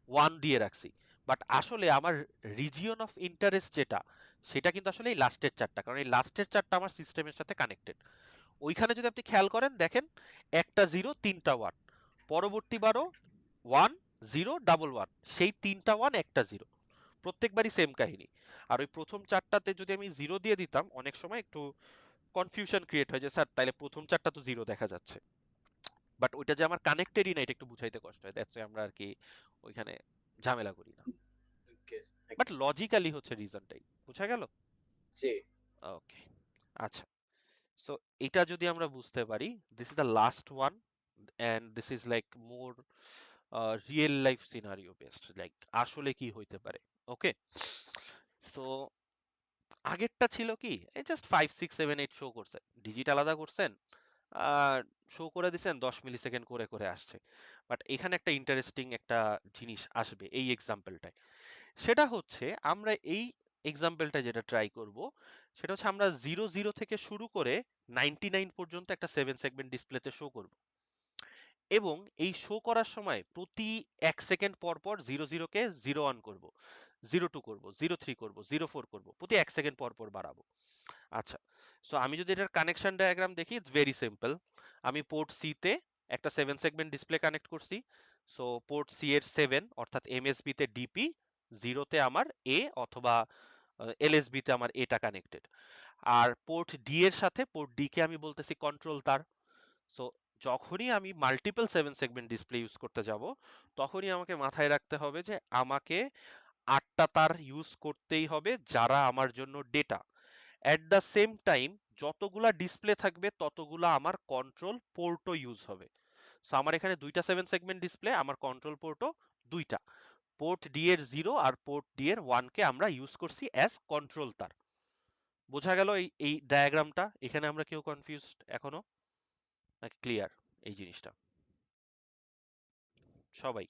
1 দিয়ে রাখছি। বাট আসলে আমার রিজিয়ন অফ ইন্টারেস্ট যেটা, সেটা কিন্তু আসলে এই লাস্টের চারটা, কারণ এই লাস্টের চারটা আমার সিস্টেমের সাথে কানেক্টেড। ওইখানে যদি আপনি খেয়াল করেন দেখেন একটা জিরো তিনটা ওয়ান, পরবর্তী বারও 1 0 ডাবল 1, সেই তিনটা ওয়ান একটা জিরো, প্রত্যেকবারই সেম কাহিনী। আর ওই প্রথম চারটাতে যদি আমি জিরো দিয়ে দিতাম অনেক সময় একটু কনফিউশন ক্রিয়েট হয় যে স্যার তাইলে প্রথম চারটা তো জিরো দেখা যাচ্ছে, বাট ওইটা যে আমার কানেক্টেডই না এটা একটু বুঝাইতে কষ্ট হয়, দ্যাটস আমরা আর কি ওইখানে ঝামেলা করি না। ওকে, বাট থ্যাঙ্কস। লজিক্যালি হচ্ছে রিজনটাই বুঝা গেল। জি। ওকে, আচ্ছা, সো এটা যদি আমরা বুঝতে পারি, this is the last one and this is like more real life scenario based, like আসলে কি হইতে পারে। ওকে, সো আগেরটা ছিল কি এই জাস্ট 5 6 7 8 শো করছে, ডিজিট আলাদা করছেন, শো করে দিছেন 10 মিলি সেকেন্ড করে করে আসছে। বাট এখানে একটা ইন্টারেস্টিং একটা জিনিস আসবে এই এক্সাম্পলটায়। সেটা হচ্ছে আমরা এই এক্সাম্পলটা যেটা ট্রাই করব সেটা হচ্ছে আমরা 00 থেকে শুরু করে 99 পর্যন্ত একটা 7 সেগমেন্ট ডিসপ্লেতে শো করব, এবং এই শো করার সময় প্রতি 1 সেকেন্ড পর পর 00 কে 01 করব, 02 করব, 03 করব, 04 করব, প্রতি 1 সেকেন্ড পর পর বাড়াবো। আচ্ছা, সো আমি যদি এটার কানেকশন ডায়াগ্রাম দেখি, ইটস ভেরি সিম্পল। আমি পোর্ট সি তে একটা 7 সেগমেন্ট ডিসপ্লে কানেক্ট করছি। সো পোর্ট সি এর 7 অর্থাৎ এমএসবি তে ডিপি, 0 তে আমার এ অথবা এলএসবি তে আমার এটা কানেক্টেড। আর পোর্ট ডি এর সাথে পোর্ট ডি কে আমি বলতেছি কন্ট্রোল তার। সো যখনই আমি মাল্টিপল 7 সেগমেন্ট ডিসপ্লে ইউজ করতে যাব, তখনই আমাকে মাথায় রাখতে হবে যে আমাকে 8টা তার ইউজ করতেই হবে যারা আমার জন্য data. At the same time যতগুলা ডিসপ্লে থাকবে ততগুলা আমার কন্ট্রোল পোর্টও ইউজ হবে। সো আমার এখানে 2টা 7 সেগমেন্ট ডিসপ্লে, আমার কন্ট্রোল পোর্টও 2টা। পোর্ট ডি এর 0 আর পোর্ট ডি এর 1 কে আমরা ইউজ করছি অ্যাজ কন্ট্রোল তার। বোঝা গেল এই ডায়াগ্রামটা? এখানে আমরা কেউ কনফিউজড এখনো, নাকি ক্লিয়ার এই জিনিসটা? সবাই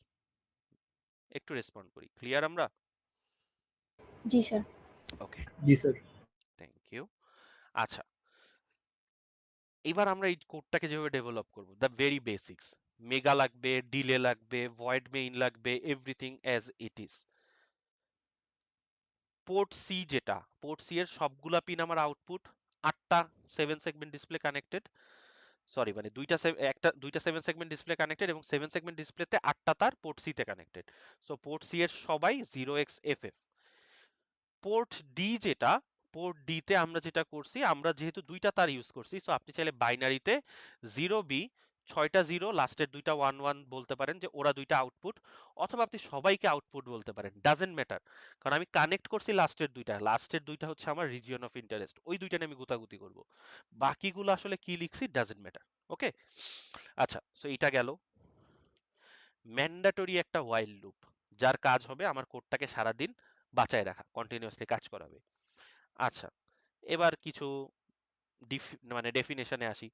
একটু রেসপন্ড করি, ক্লিয়ার আমরা? জি স্যার। ওকে, জি স্যার। Thank you. আচ্ছা, এবার আমরা এই কোডটাকে যেভাবে ডেভেলপ করব, দ্য ভেরি বেসিক্স, মেগা লাগবে, ডিলে লাগবে, ভয়েড মেইন লাগবে, everything as it is. Port C, যেটা পোর্ট সি এর সবগুলা পিন আমার আউটপুট, 8টা 7 সেগমেন্ট ডিসপ্লে কানেক্টেড, সরি মানে দুইটা 7 সেগমেন্ট ডিসপ্লে কানেক্টেড এবং 7 সেগমেন্ট ডিসপ্লেতে 8টা তার পোর্ট সি তে কানেক্টেড। সো পোর্ট সি এর সবাই 0xFF। পোর্ট ডি, যেটা পোর্ট ডি তে আমরা যেটা করছি, আমরা যেহেতু 2টা তার ইউজ করছি, সো আপনি চাইলে বাইনারিতে 0B 6টা 0 লাস্টের 2টা 1 1 বলতে পারেন যে ওরা 2টা আউটপুট, অথবা আপনি সবাইকে আউটপুট বলতে পারেন, ডাজেন্ট ম্যাটার। কারণ আমি কানেক্ট করছি লাস্টের দুইটা হচ্ছে আমার রিজিয়ন অফ ইন্টারেস্ট, ওই দুইটা নিয়ে আমি গুতাগুতি করব। বাকিগুলো আসলে কি লিখছি ডাজেন্ট ম্যাটার। ওকে, আচ্ছা, সো এটা গেল। ম্যান্ডাটরি একটা ওয়াইল লুপ, যার কাজ হবে আমার কোডটাকে সারাদিন বাঁচায় রাখা, কন্টিনিউয়াসলি কাজ করাবে। আচ্ছা, এবার কিছু মানে ডেফিনেশনে আসি।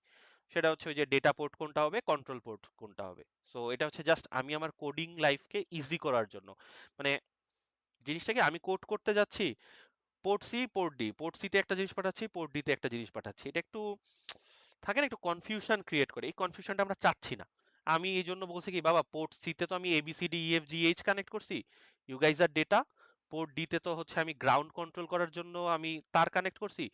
সেটা হচ্ছে ওই যে ডেটা পোর্ট কোনটা হবে, কন্ট্রোল পোর্ট কোনটা হবে। সো এটা হচ্ছে জাস্ট আমি আমার কোডিং লাইফকে ইজি করার জন্য, মানে জিনিসটাকে আমি কোড করতে যাচ্ছি, port C port D, port C তে একটা জিনিস পাঠাচ্ছি, পোর্ট ডি তে একটা জিনিস পাঠাচ্ছি, এটা একটু থাকে না, একটু কনফিউশন ক্রিয়েট করে। এই কনফিউশনটা আমরা চাচ্ছি না। আমি এই জন্য বলছি কি, বাবা পোর্ট সি তে তো আমি A B C D E F G H connect করছি, ইউ গাইজ আর ডেটা। পোর্ট ডি তে তো হচ্ছে আমি গ্রাউন্ড কন্ট্রোল করার জন্য আমি তার কানেক্ট করছি,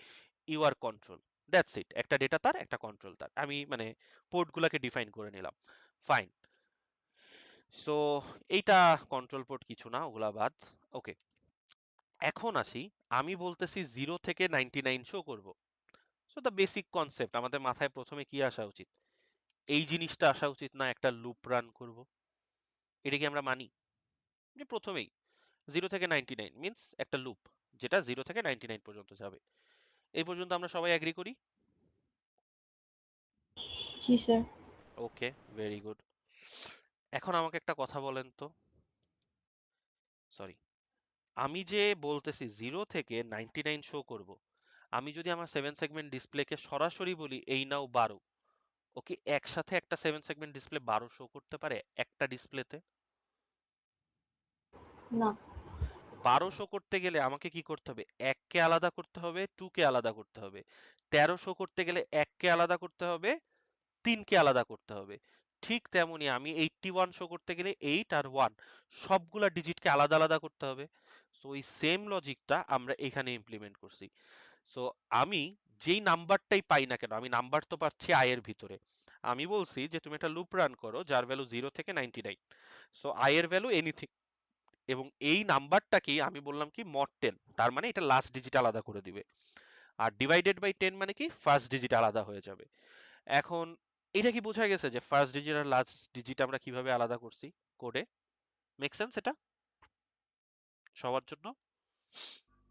you are control. That's it, একটা ডেটা তার একটা কন্ট্রোল তার, আমি মানে পোর্ট গুলাকে ডিফাইন করে নিলাম। ফাইন। সো এইটা কন্ট্রোল পোর্ট, কিছু না, ওগুলা বাদ। ওকে, এখন আসি, আমি বলতেছি 0 থেকে 99 শো করব। সো দ্য বেসিক কনসেপ্ট আমাদের মাথায় প্রথমে কি আসা উচিত? এই জিনিসটা আসা উচিত না, একটা লুপ রান করব। এটা কি আমরা মানি যে প্রথমেই 0 থেকে 99 মিন্স একটা লুপ, যেটা 0 থেকে 99 পর্যন্ত যাবে? এই পর্যন্ত আমরা সবাই এগ্রি করি? জি স্যার। ওকে, ভেরি গুড। এখন আমাকে একটা কথা বলেন তো, সরি, আমি যে বলতেছি 0 থেকে 99 শো করব, আমি যদি আমার 7 সেগমেন্ট ডিসপ্লেকে সরাসরি বলি এই নাও 12, ওকে একসাথে একটা 7 সেগমেন্ট ডিসপ্লে 12 শো করতে পারে একটা ডিসপ্লেতে? না। 12 শো করতে গেলে আমাকে কি করতে হবে? 1 কে আলাদা করতে হবে, 2 কে আলাদা করতে হবে। 13 শো করতে গেলে 1 কে আলাদা করতে হবে, 3 কে আলাদা করতে হবে। ঠিক তেমনি আমি 81 শো করতে গেলে 8 আর 1 সবগুলা ডিজিটকে আলাদা আলাদা করতে হবে। সো এই সেম লজিকটা আমরা এখানে ইমপ্লিমেন্ট করছি। সো আমি যেই নাম্বারটাই পাই না কেন, আমি নাম্বার তো পাচ্ছি আই এর ভিতরে, আমি বলছি যে তুমি একটা লুপ রান করো যার ভ্যালু 0 থেকে 99। সো আই এর ভ্যালু এনিথিং, এবং এই নাম্বারটাকেই আমি বললাম কি মড 10, তার মানে এটা লাস্ট ডিজিট আলাদা করে দিবে। আর ডিভাইডেড বাই 10 মানে কি ফার্স্ট ডিজিট আলাদা হয়ে যাবে। এখন এটা কি বোঝা গেছে যে ফার্স্ট ডিজিট আর লাস্ট ডিজিট আমরা কিভাবে আলাদা করছি কোডে? মেক সেন্স এটা সবার জন্য?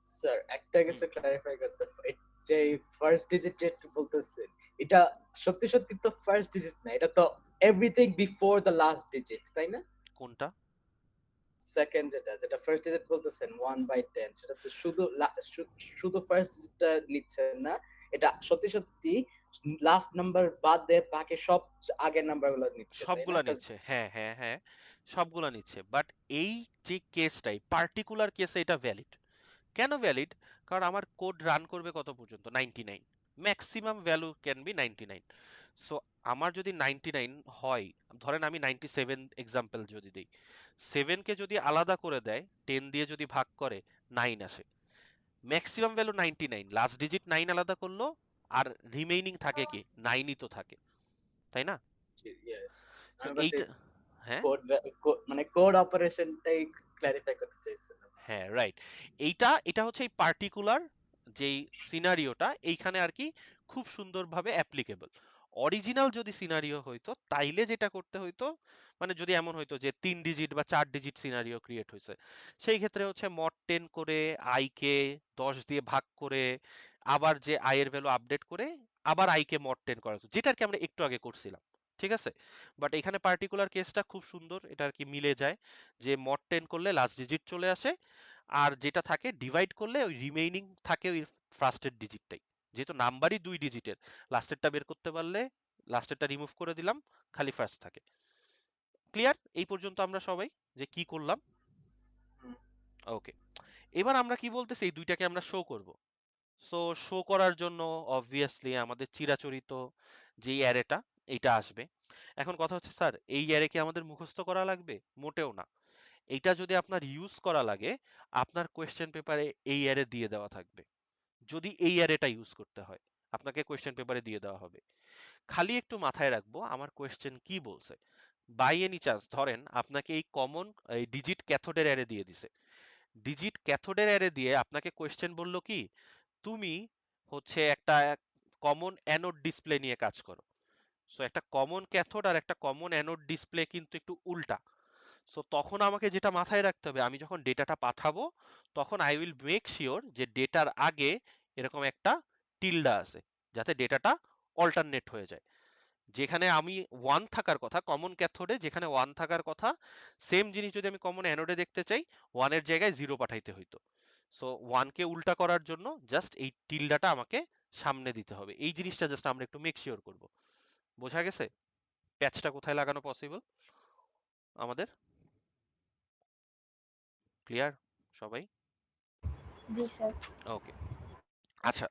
স্যার একটা হুম, কিছু ক্লারিফাই করতে, যে ফার্স্ট ডিজিট যে বলতেছেন, এটা সত্যি সত্যি তো ফার্স্ট ডিজিট না, এটা তো everything before the last digit, তাই না? কোনটা? সেকেন্ড যেটা ফার্স্ট ডিজিট বলতেছেন 1/10, সেটা তো শুধু শুধু ফার্স্ট ডিজিটটা নিচ্ছেন না, এটা সত্যি সত্যি লাস্ট নাম্বার বাদ দিয়ে বাকি সব আগের নাম্বারগুলো নিচ্ছে, তাই না? সবগুলা নিচ্ছে, হ্যাঁ হ্যাঁ হ্যাঁ, সবগুলা নিচ্ছে। বাট এই যে কেসটাই পার্টিকুলার কেসে এটা ভ্যালিড। কেন ভ্যালিড? কারণ আমার কোড রান করবে কত পর্যন্ত? 99। Maximum value can be 99। So আমার যদি 99 হয়, ধরেন আমি 97 এক্সাম্পল যদি দেই, 7 কে যদি আলাদা করে দেয়, 10 দিয়ে যদি ভাগ করে 9 আসে। ম্যাক্সিমাম ভ্যালু 99, লাস্ট ডিজিট 9 আলাদা করলো, আর রিমেইনিং থাকে কি? 9ই তো থাকে, তাই না? ইয়েস, সো আমি বাস এইটা, হ্যাঁ মানে কোড অপারেশনটাই ক্ল্যারিফাই করতে চাইছিলাম। হ্যাঁ রাইট। এটা হচ্ছে এই পার্টিকুলার যেই সিনারিওটা এইখানে আর কি খুব সুন্দরভাবে অ্যাপ্লিকেবল। অরিজিনাল যদি সিনারিও হইতো তাইলে যেটা করতে হইতো, মানে যদি এমন হইতো যে 3 ডিজিট বা 4 ডিজিট সিনারিও ক্রিয়েট হয়েছে, সেই ক্ষেত্রে হচ্ছে মড 10 করে আই কে 10 দিয়ে ভাগ করে আবার যে আই এর ভ্যালু আপডেট করে আবার আই কে মড 10 করা হতো, যেটা আর কি আমরা একটু আগে করছিলাম। ঠিক আছে, বাট এখানে পার্টিকুলার কেসটা খুব সুন্দর, এটা আর কি মিলে যায় যে মড 10 করলে লাস্ট ডিজিট চলে আসে, আর যেটা থাকে ডিভাইড করলে ওই রিমেইনিং থাকে ওই ফার্স্টের ডিজিটটাই। যেহেতু নাম্বারই 2 ডিজিটের, লাস্টেরটা বের করতে পারলে লাস্টেরটা রিমুভ করে দিলাম, খালি ফার্স্ট থাকে। ক্লিয়ার এই পর্যন্ত আমরা সবাই যে কি করলাম? হুম। ওকে, এবার আমরা কি বলতেছি, এই দুইটাকে আমরা শো করব। সো শো করার জন্য অবভিয়াসলি আমাদের চিরাচরিত যেই অ্যারেটা এইটা আসবে। এখন কথা হচ্ছে স্যার এই অ্যারে কি আমাদের মুখস্থ করা লাগবে? মোটেও না। এইটা যদি আপনার ইউজ করা লাগে, আপনার কোয়েশ্চেন পেপারে এই অ্যারে দিয়ে দেওয়া থাকবে। যদি এই অ্যারেটা ইউজ করতে হয়, আপনাকে কোয়েশ্চেন পেপারে দিয়ে দেওয়া হবে। খালি একটু মাথায় রাখবো আমার কোয়েশ্চেন কি বলছে। বাই এনি চান্স ধরেন আপনাকে এই কমন এই ডিজিট ক্যাথোডের অ্যারে দিয়ে দিছে, ডিজিট ক্যাথোডের অ্যারে দিয়ে আপনাকে কোয়েশ্চেন বললো কি, তুমি হচ্ছে একটা কমন অ্যানোড ডিসপ্লে নিয়ে কাজ করো। সো একটা কমন ক্যাথোড আর একটা কমন অ্যানোড ডিসপ্লে কিন্তু একটু উল্টা। সো তখন আমাকে যেটা মাথায় রাখতে হবে, আমি যখন ডেটাটা পাঠাবো তখন আই উইল মেক শিওর যে ডেটার আগে এরকম একটা টিল্ডা আছে, যাতে ডেটাটা অল্টারনেট হয়ে যায়। যেখানে আমি 1 থাকার কথা কমন ক্যাথোডে, যেখানে 1 থাকার কথা, সেম জিনিস যদি আমি কমন অ্যানোডে দেখতে চাই 1 এর জায়গায় 0 পাঠাইতে হইতো। সো 1 কে উল্টা করার জন্য জাস্ট এই টিল্ডাটা আমাকে সামনে দিতে হবে। এই জিনিসটা জাস্ট আমরা একটু মেক শিওর করব। বোঝা গেছে প্যাচটা কোথায় লাগানো পসিবল আমাদের? ক্লিয়ার সবাই? জি স্যার। ওকে, আচ্ছা,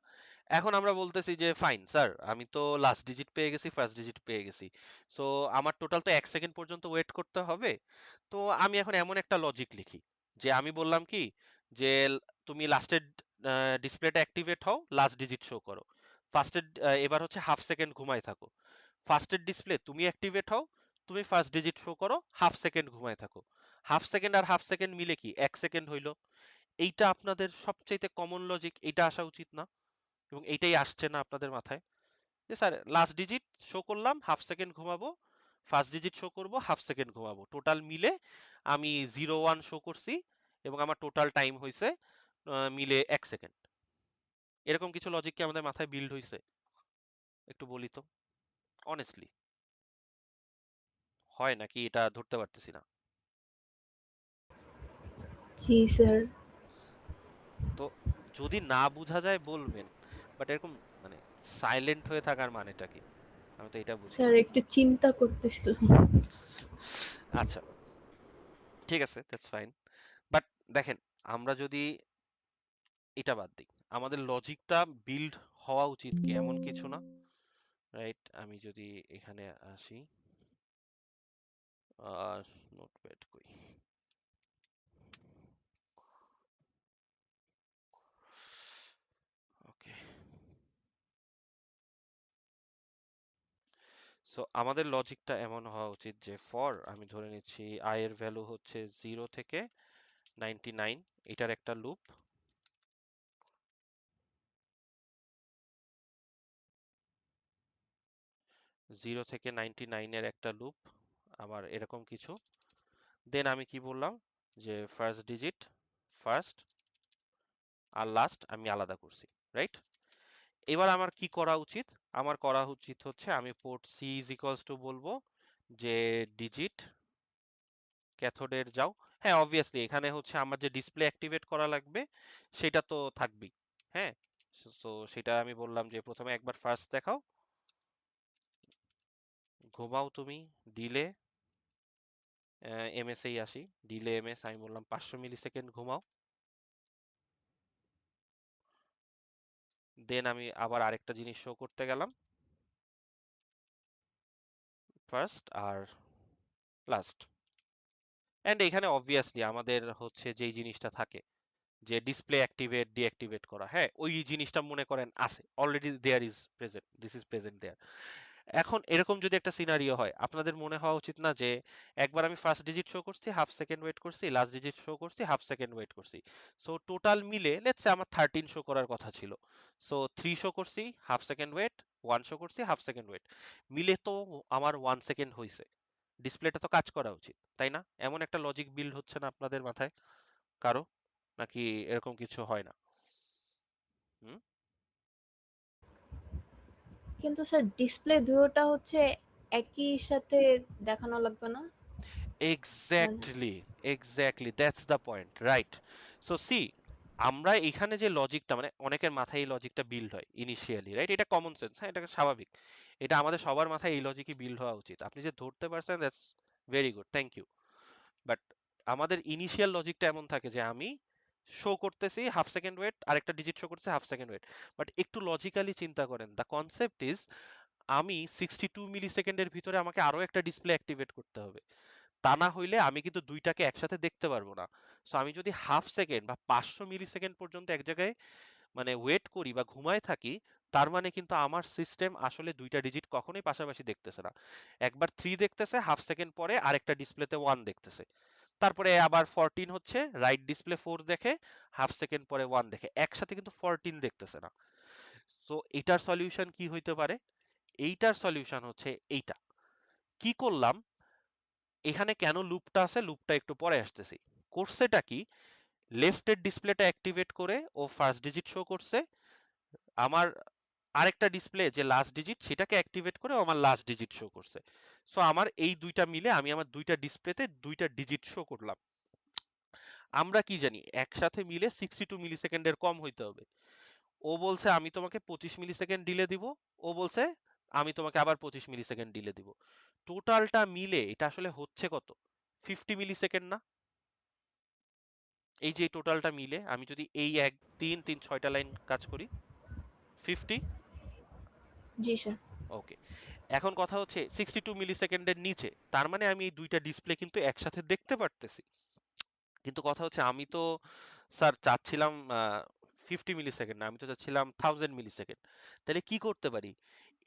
এখন আমরা বলতেছি যে ফাইন স্যার, আমি তো লাস্ট ডিজিট পেয়ে গেছি, ফার্স্ট ডিজিট পেয়ে গেছি, সো আমার টোটাল তো 1 সেকেন্ড পর্যন্ত ওয়েট করতে হবে। তো আমি এখন এমন একটা লজিক লিখি যে আমি বললাম কি, যে তুমি লাস্টের ডিসপ্লেটা অ্যাক্টিভেট হও, লাস্ট ডিজিট শো করো। ফার্স্টের এবার হচ্ছে হাফ সেকেন্ড ঘুমায় থাকো। ফার্স্টের ডিসপ্লে তুমি অ্যাক্টিভেট হও, তুমি ফার্স্ট ডিজিট শো করো, হাফ সেকেন্ড ঘুমায় থাকো। হাফ সেকেন্ড আর হাফ সেকেন্ড মিলে কি 1 সেকেন্ড হইলো। এইটা আপনাদের সবচাইতে কমন লজিক, এইটা আসা উচিত না? এবং এইটাই আসছে না আপনাদের মাথায় যে স্যার লাস্ট ডিজিট শো করলাম, হাফ সেকেন্ড ঘুমাবো, ফার্স্ট ডিজিট শো করব, হাফ সেকেন্ড ঘুমাবো, টোটাল মিলে আমি 0 1 শো করছি এবং আমার টোটাল টাইম হয়েছে মিলে 1 সেকেন্ড। এরকম কিছু লজিক কি আমাদের মাথায় বিল্ড হয়েছে? একটু বলি তো অনেস্টলি, হয় নাকি এটা ধরতে পারতেছি না? জি স্যার। তো যদি না বোঝা যায় বলবেন, বাট এরকম মানে সাইলেন্ট হয়ে থাকার মানেটা কি? আমি তো এটা বুঝি স্যার না। একটু চিন্তা করতেছিলাম। আচ্ছা, ঠিক আছে, দ্যাটস ফাইন। বাট দেখেন, আমরা যদি এটা বাদ দিই, আমাদের লজিকটা বিল্ড হওয়া উচিত কি এমন কিছু না, রাইট? আমি যদি এখানে আসি, নোটপ্যাড কই, ওকে। সো আমাদের লজিকটা এমন হওয়া উচিত যে ফর, আমি ধরে নিচ্ছি আই এর ভ্যালু হচ্ছে 0 থেকে 99, এটার একটা লুপ, 0 থেকে 99 এর একটা লুপ, আমার এরকম কিছু। দেন আমি কি বললাম যে ফার্স্ট ডিজিট ফার্স্ট আর লাস্ট আমি আলাদা করছি, রাইট? এবার আমার কি করা উচিত? আমার করা উচিত হচ্ছে আমি port C is equals to বলবো যে ডিজিট ক্যাথোডের যাও। হ্যাঁ অবভিয়াসলি এখানে হচ্ছে আমার যে ডিসপ্লে অ্যাক্টিভেট করা লাগবে সেটা তো থাকবেই। হ্যাঁ, সো সেটা আমি বললাম যে প্রথমে একবার ফার্স্ট দেখাও, ঘুমাও তুমি ডিলে এমএস এই আসি, ডিলে এমএস আমি বললাম 500 মিলি সেকেন্ড ঘুমাও। দেন আমি আবার আরেকটা জিনিস শো করতে গেলাম, ফার্স্ট আর লাস্ট। এন্ড এখানে অবভিয়াসলি আমাদের হচ্ছে যেই জিনিসটা থাকে যে ডিসপ্লে অ্যাক্টিভেট ডিঅ্যাক্টিভেট করা, হ্যাঁ ওই জিনিসটা মনে করেন আছে already, there is present, this is present there. এখন এরকম যদি একটা সিনারিও হয়, আপনাদের মনে হওয়া উচিত না যে একবার আমি ফার্স্ট ডিজিট শো করছি, হাফ সেকেন্ড ওয়েট করছি, লাস্ট ডিজিট শো করছি, হাফ সেকেন্ড ওয়েট করছি, সো টোটাল মিলে লেটস সে আমার 13 শো করার কথা ছিল, সো 3 শো করছি, হাফ সেকেন্ড ওয়েট, 1 শো করছি, হাফ সেকেন্ড ওয়েট, মিলে তো আমার 1 সেকেন্ড হয়েছে। ডিসপ্লেটা তো কাজ করা উচিত, তাই না? এমন একটা লজিক বিল্ড হচ্ছে না আপনাদের মাথায় কারো, নাকি এরকম কিছু হয় না? হুম, কিন্তু স্যার ডিসপ্লে দুটোটা হচ্ছে একই সাথে দেখানো লাগবে না? মানে exactly, exactly that's the point, right. So C, আমরা এখানে যে লজিকটা, মানে অনেকের মাথায় এই লজিকটা বিল্ড হয় ইনিশিয়ালি, রাইট? এটা কমন সেন্স, হ্যাঁ এটা স্বাভাবিক, এটা আমাদের সবার মাথায় এই লজিকই বিল্ড হওয়া উচিত। আপনি যে ধরতে পারছেন that's very good, thank you. But আমাদের ইনিশিয়াল লজিকটা এমন থাকে যে আমি শো করতেছি হাফ সেকেন্ড ওয়েট, আরেকটা ডিজিট শো করছে হাফ সেকেন্ড ওয়েট। বাট একটু লজিক্যালি চিন্তা করেন, দ্য কনসেপ্ট ইজ আমি 62 মিলি সেকেন্ডের ভিতরে আমাকে আরো একটা ডিসপ্লে অ্যাক্টিভেট করতে হবে, তা না হইলে আমি কিন্তু দুইটাকে একসাথে দেখতে পারবো না। সো আমি যদি হাফ সেকেন্ড বা 500 মিলি সেকেন্ড পর্যন্ত এক জায়গায় মানে ওয়েট করি বা ঘুমায় থাকি, তার মানে কিন্তু আমার সিস্টেম আসলে দুইটা ডিজিট কখনোই পাশাপাশি দেখতেছে না। একবার 3 দেখতেছে, হাফ সেকেন্ড পরে আরেকটা ডিসপ্লেতে 1 দেখতেছে, তারপরে আবার 14 হচ্ছে, রাইট ডিসপ্লে 4 দেখে, হাফ সেকেন্ড পরে 1 দেখে, একসাথে কিন্তু 14 দেখতেছে না। সো এটার সলিউশন কি হইতে পারে? এইটার সলিউশন হচ্ছে এইটা। কি করলাম, এখানে কেন লুপটা আছে, লুপটা একটু পরে আসতেছি। করছেটা কি, লেফটের ডিসপ্লেটা অ্যাক্টিভেট করে ও ফার্স্ট ডিজিট শো করছে, আমার আরেকটা ডিসপ্লে যে লাস্ট ডিজিট সেটাকে অ্যাক্টিভেট করে ও আমার লাস্ট ডিজিট শো করছে। সো আমার এই দুইটা মিলে আমি আমার দুইটা ডিসপ্লেতে দুইটা ডিজিট শো করলাম। আমরা কি জানি একসাথে মিলে 62 মিলি সেকেন্ডের কম হইতে হবে। ও বলছে আমি তোমাকে 25 মিলি সেকেন্ড ডিলে দিব, ও বলছে আমি তোমাকে আবার 25 মিলি সেকেন্ড ডিলে দিব। টোটালটা মিলে এটা আসলে হচ্ছে কত? 50 মিলি সেকেন্ড না? এই যে টোটালটা মিলে আমি যদি এই 1 3 3 6টা লাইন কাজ করি, 50। জি স্যার। ওকে, এখন কথা হচ্ছে 62 মিলি সেকেন্ডের নিচে, তার মানে আমি এই দুইটা ডিসপ্লে কিন্তু একসাথে দেখতে পারতেছি। কিন্তু কথা হচ্ছে আমি তো স্যার চাচ্ছিলাম 50 মিলি সেকেন্ড না, আমি তো চাচ্ছিলাম 1000 মিলি সেকেন্ড। তাহলে কি করতে পারি,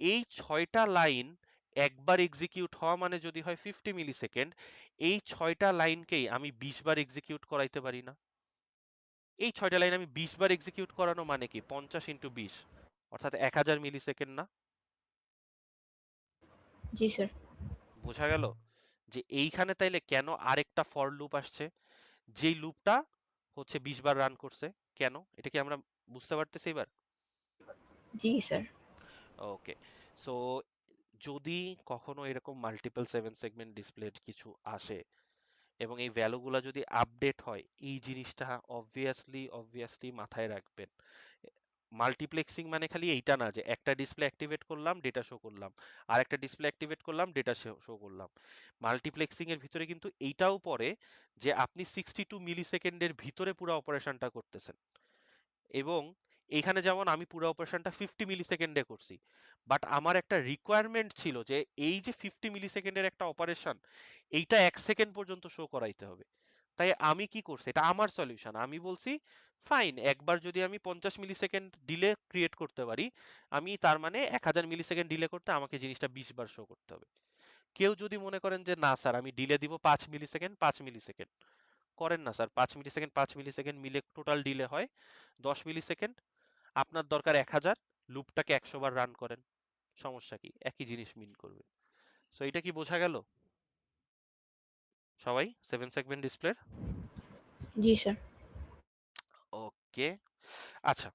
এই 6টা লাইন একবার এক্সিকিউট হওয়া মানে যদি হয় 50 মিলি সেকেন্ড, এই 6টা লাইনকেই আমি 20 বার এক্সিকিউট করাইতে পারি না? এই 6টা লাইন আমি 20 বার এক্সিকিউট করানো মানে কি 50 ইন্টু 20, অর্থাৎ 1000 মিলি সেকেন্ড না? জি স্যার। বোঝা গেল যে এইখানে তাইলে কেন আরেকটা ফর লুপ আসছে, যেই লুপটা হচ্ছে 20 বার রান করছে। কেন, এটা কি আমরা বুঝতে পারতেছি এবার? জি স্যার। ওকে, সো যদি কখনো এরকম মাল্টিপল 7 সেগমেন্ট ডিসপ্লে কিছু আসে এবং এই ভ্যালুগুলা যদি আপডেট হয়, এই জিনিসটা অবভিয়াসলি মাথায় রাখবেন। মাল্টিপ্লেক্সিং মানে খালি এইটা না যে একটা ডিসপ্লে অ্যাক্টিভেট করলাম ডেটা শো করলাম, আর একটা ডিসপ্লে অ্যাক্টিভেট করলাম ডেটা শো করলাম। মাল্টিপ্লেক্সিং এর ভিতরে কিন্তু এইটাও পড়ে যে আপনি 62 মিলি সেকেন্ডের ভিতরে পুরো অপারেশনটা করতেছেন। এবং এইখানে যেমন আমি পুরো অপারেশনটা 50 মিলি সেকেন্ডে করছি, বাট আমার একটা রিকোয়ারমেন্ট ছিল যে এই যে 50 মিলি সেকেন্ডের একটা অপারেশন, এইটা 1 সেকেন্ড পর্যন্ত শো করাইতে হবে। তাই আমি কি করছি, এটা আমার সলিউশন, আমি বলছি ফাইন, একবার যদি আমি 50 মিলি সেকেন্ড ডিলে ক্রিয়েট করতে পারি, আমি তার মানে 1000 মিলি সেকেন্ড ডিলে করতে আমাকে জিনিসটা 20 বার শো করতে হবে। কেউ যদি মনে করেন যে না স্যার আমি ডিলে দিব 5 মিলি সেকেন্ড, 5 মিলি সেকেন্ড করেন না স্যার, 5 মিলি সেকেন্ড 5 মিলি সেকেন্ড মিলে টোটাল ডিলে হয় 10 মিলি সেকেন্ড। আপনার দরকার 1000, লুপটাকে 100 বার রান করেন, সমস্যা কি, একই জিনিস মিন করবে। সো এটা কি বোঝা গেল সবাই 7 সেগমেন্ট ডিসপ্লের? জি স্যার। ওকে, আচ্ছা,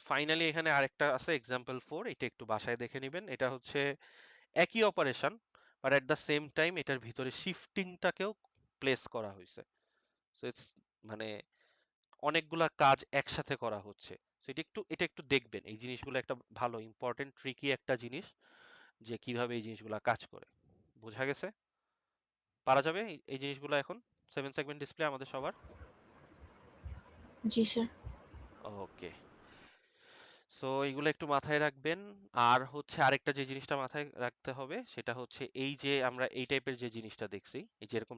ফাইনালি এখানে আরেকটা আছে এক্সাম্পল 4, এটা একটু বাসায় দেখে নেবেন। এটা হচ্ছে একই operation, but at the same time এটার ভিতরে শিফটিংটাকেও প্লেস করা হয়েছে। সো ইটস মানে অনেকগুলা কাজ একসাথে করা হচ্ছে। সো এটা একটু দেখবেন, এই জিনিসগুলো একটা ভালো ইম্পর্টেন্ট ট্রিকি একটা জিনিস যে কিভাবে এই জিনিসগুলা কাজ করে। বোঝা গেছে? পারা যাবে এই জিনিসগুলো এখন 7 সেগমেন্ট ডিসপ্লে আমাদের সবার? জি স্যার। ওকে, সো এইগুলো একটু মাথায় রাখবেন। আর হচ্ছে আরেকটা যে জিনিসটা মাথায় রাখতে হবে সেটা হচ্ছে এই যে আমরা এই টাইপের যে জিনিসটা দেখছি, এই যে এরকম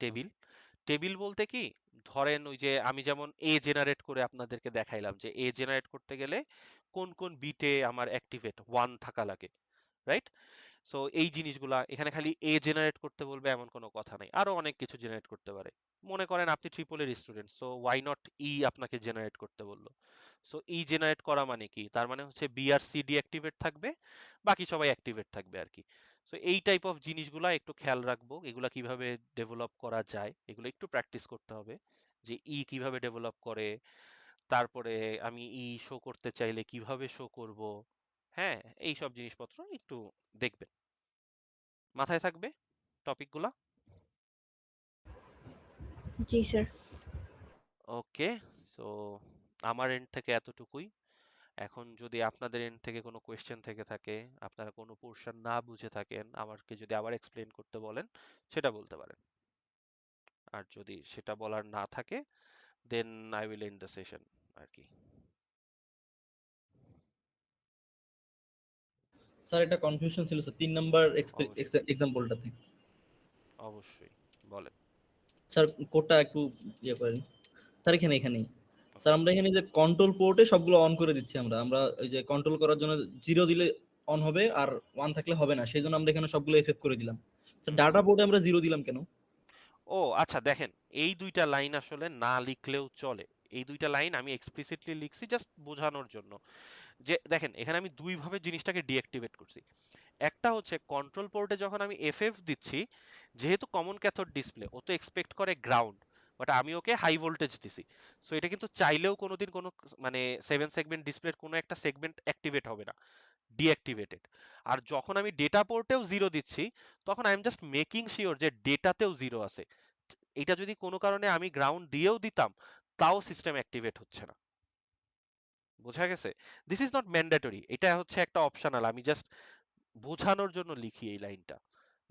টেবিল, টেবিল বলতে কি, ধরেন ওই যে আমি যেমন এ জেনারেট করে আপনাদেরকে দেখাইলাম যে এ জেনারেট করতে গেলে কোন কোন বিটে আমার অ্যাক্টিভেট 1 থাকা লাগে, রাইট? সো এই জিনিসগুলা এখানে খালি এ জেনারেট করতে বলবে এমন কোনো কথা নাই, আরো অনেক কিছু জেনারেট করতে পারে। মনে করেন আপনি ট্রিপল এর স্টুডেন্ট, সো ওয়াই নট ই আপনাকে জেনারেট করতে বললো। সো ই জেনারেট করা মানে কি, তার মানে হচ্ছে বি আর সি ডি অ্যাক্টিভেট থাকবে, বাকি সবাই অ্যাক্টিভেট থাকবে আর কি। সো এই টাইপ অফ জিনিসগুলা একটু খেয়াল রাখবো, এগুলা কিভাবে ডেভেলপ করা যায় এগুলো একটু প্র্যাকটিস করতে হবে, যে ই কিভাবে ডেভেলপ করে, তারপরে আমি ই শো করতে চাইলে কিভাবে শো করব। হ্যাঁ, এই সব জিনিসপত্র একটু দেখবেন, মাথায় থাকবে টপিকগুলা। জি স্যার। ওকে, সো আমার এন্ড থেকে এতটুকুই। এখন যদি আপনাদের এন্ড থেকে কোনো কোয়েশ্চেন থেকে থাকে, আপনারা কোনো পোর্শন না বুঝে থাকেন, আমাকে যদি আবার এক্সপ্লেন করতে বলেন, সেটা বলতে পারেন। আর যদি সেটা বলার না থাকে, then I will end the session আর কি। স্যার একটা কনফিউশন ছিল স্যার 3 নাম্বার অবশ্যই, এক্সাম্পলটাতে। অবশ্যই বলেন। স্যার কোডটা একটু ইয়ে করেন। স্যার এখানেই স্যার ওকে, আমরা এখানে যে কন্ট্রোল পোর্টে সবগুলো অন করে দিচ্ছি আমরা ওই যে কন্ট্রোল করার জন্য 0 দিলে অন হবে আর 1 থাকলে হবে না, সেই জন্য আমরা এখানে সবগুলো এফএফ করে দিলাম। স্যার হুম। ডাটা পোর্টে আমরা 0 দিলাম কেন? ও আচ্ছা, দেখেন এই দুইটা লাইন আসলে না লিখলেও চলে। এই দুইটা লাইন আমি এক্সপ্লিসিটলি লিখছি জাস্ট বোঝানোর জন্য, যে দেখেন এখানে আমি দুই ভাবে জিনিসটাকে ডিঅ্যাক্টিভেট করছি। একটা হচ্ছে কন্ট্রোল পোর্টে যখন আমি এফএফ দিচ্ছি, যেহেতু কমন ক্যাথোড ডিসপ্লে ও তো এক্সপেক্ট করে গ্রাউন্ড, বাট আমি ওকে হাই ভোল্টেজ দিছি। সো এটা কিন্তু চাইলেও কোনোদিন কোনো মানে 7 সেগমেন্ট ডিসপ্লের কোনো একটা সেগমেন্ট অ্যাক্টিভেট হবে না, ডিঅ্যাক্টিভেটেড। আর যখন আমি ডেটা পোর্টেও 0 দিচ্ছি, তখন I am just making sure যে ডেটাতেও 0 আছে। এটা যদি কোনো কারণে আমি গ্রাউন্ড দিয়েও দিতাম, তাও সিস্টেম অ্যাক্টিভেট হচ্ছে না। বোঝা গেছে? দিস ইজ নট ম্যান্ডেটরি, এটা হচ্ছে একটা অপশনাল, আমি জাস্ট বোঝানোর জন্য লিখি এই লাইনটা,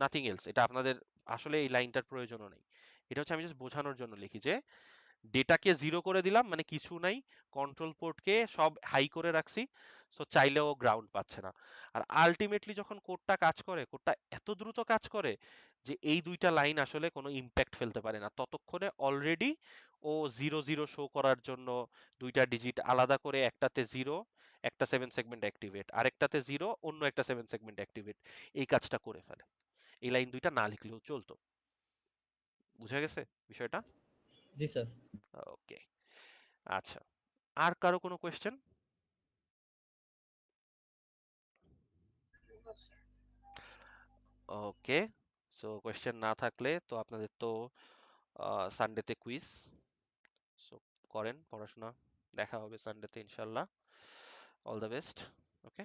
নাথিং এলস। এটা আপনাদের আসলে এই লাইনটার প্রয়োজনও নেই, এটা হচ্ছে আমি জাস্ট বোঝানোর জন্য লিখি যে ডেটাকে 0 করে দিলাম মানে কিছু নাই, কন্ট্রোল পোর্টকে সব হাই করে রাখছি, সো চাইলেও গ্রাউন্ড পাচ্ছে না। আর আলটিমেটলি যখন কোডটা কাজ করে, কোডটা এত দ্রুত কাজ করে যে এই দুইটা লাইন আসলে কোনো ইম্প্যাক্ট ফেলতে পারে না, ততক্ষণে অলরেডি ও 0 0 শো করার জন্য দুইটা ডিজিট আলাদা করে, একটাতে 0 একটা 7 সেগমেন্ট অ্যাক্টিভেট, আরেকটাতে 0 অন্য একটা 7 সেগমেন্ট অ্যাক্টিভেট, এই কাজটা করে ফেলে। এই লাইন দুইটা না লিখলেও চলতো। বুঝা গেছে বিষয়টা? জি স্যার। ওকে, আচ্ছা, আর কারো কোনো কোয়েশ্চেন? ওকে, সো কোয়েশ্চেন না থাকলে তো আপনাদের তো সানডেতে কুইজ, সো করেন পড়াশোনা, দেখা হবে সানডেতে ইনশাল্লাহ। All the best. ওকে।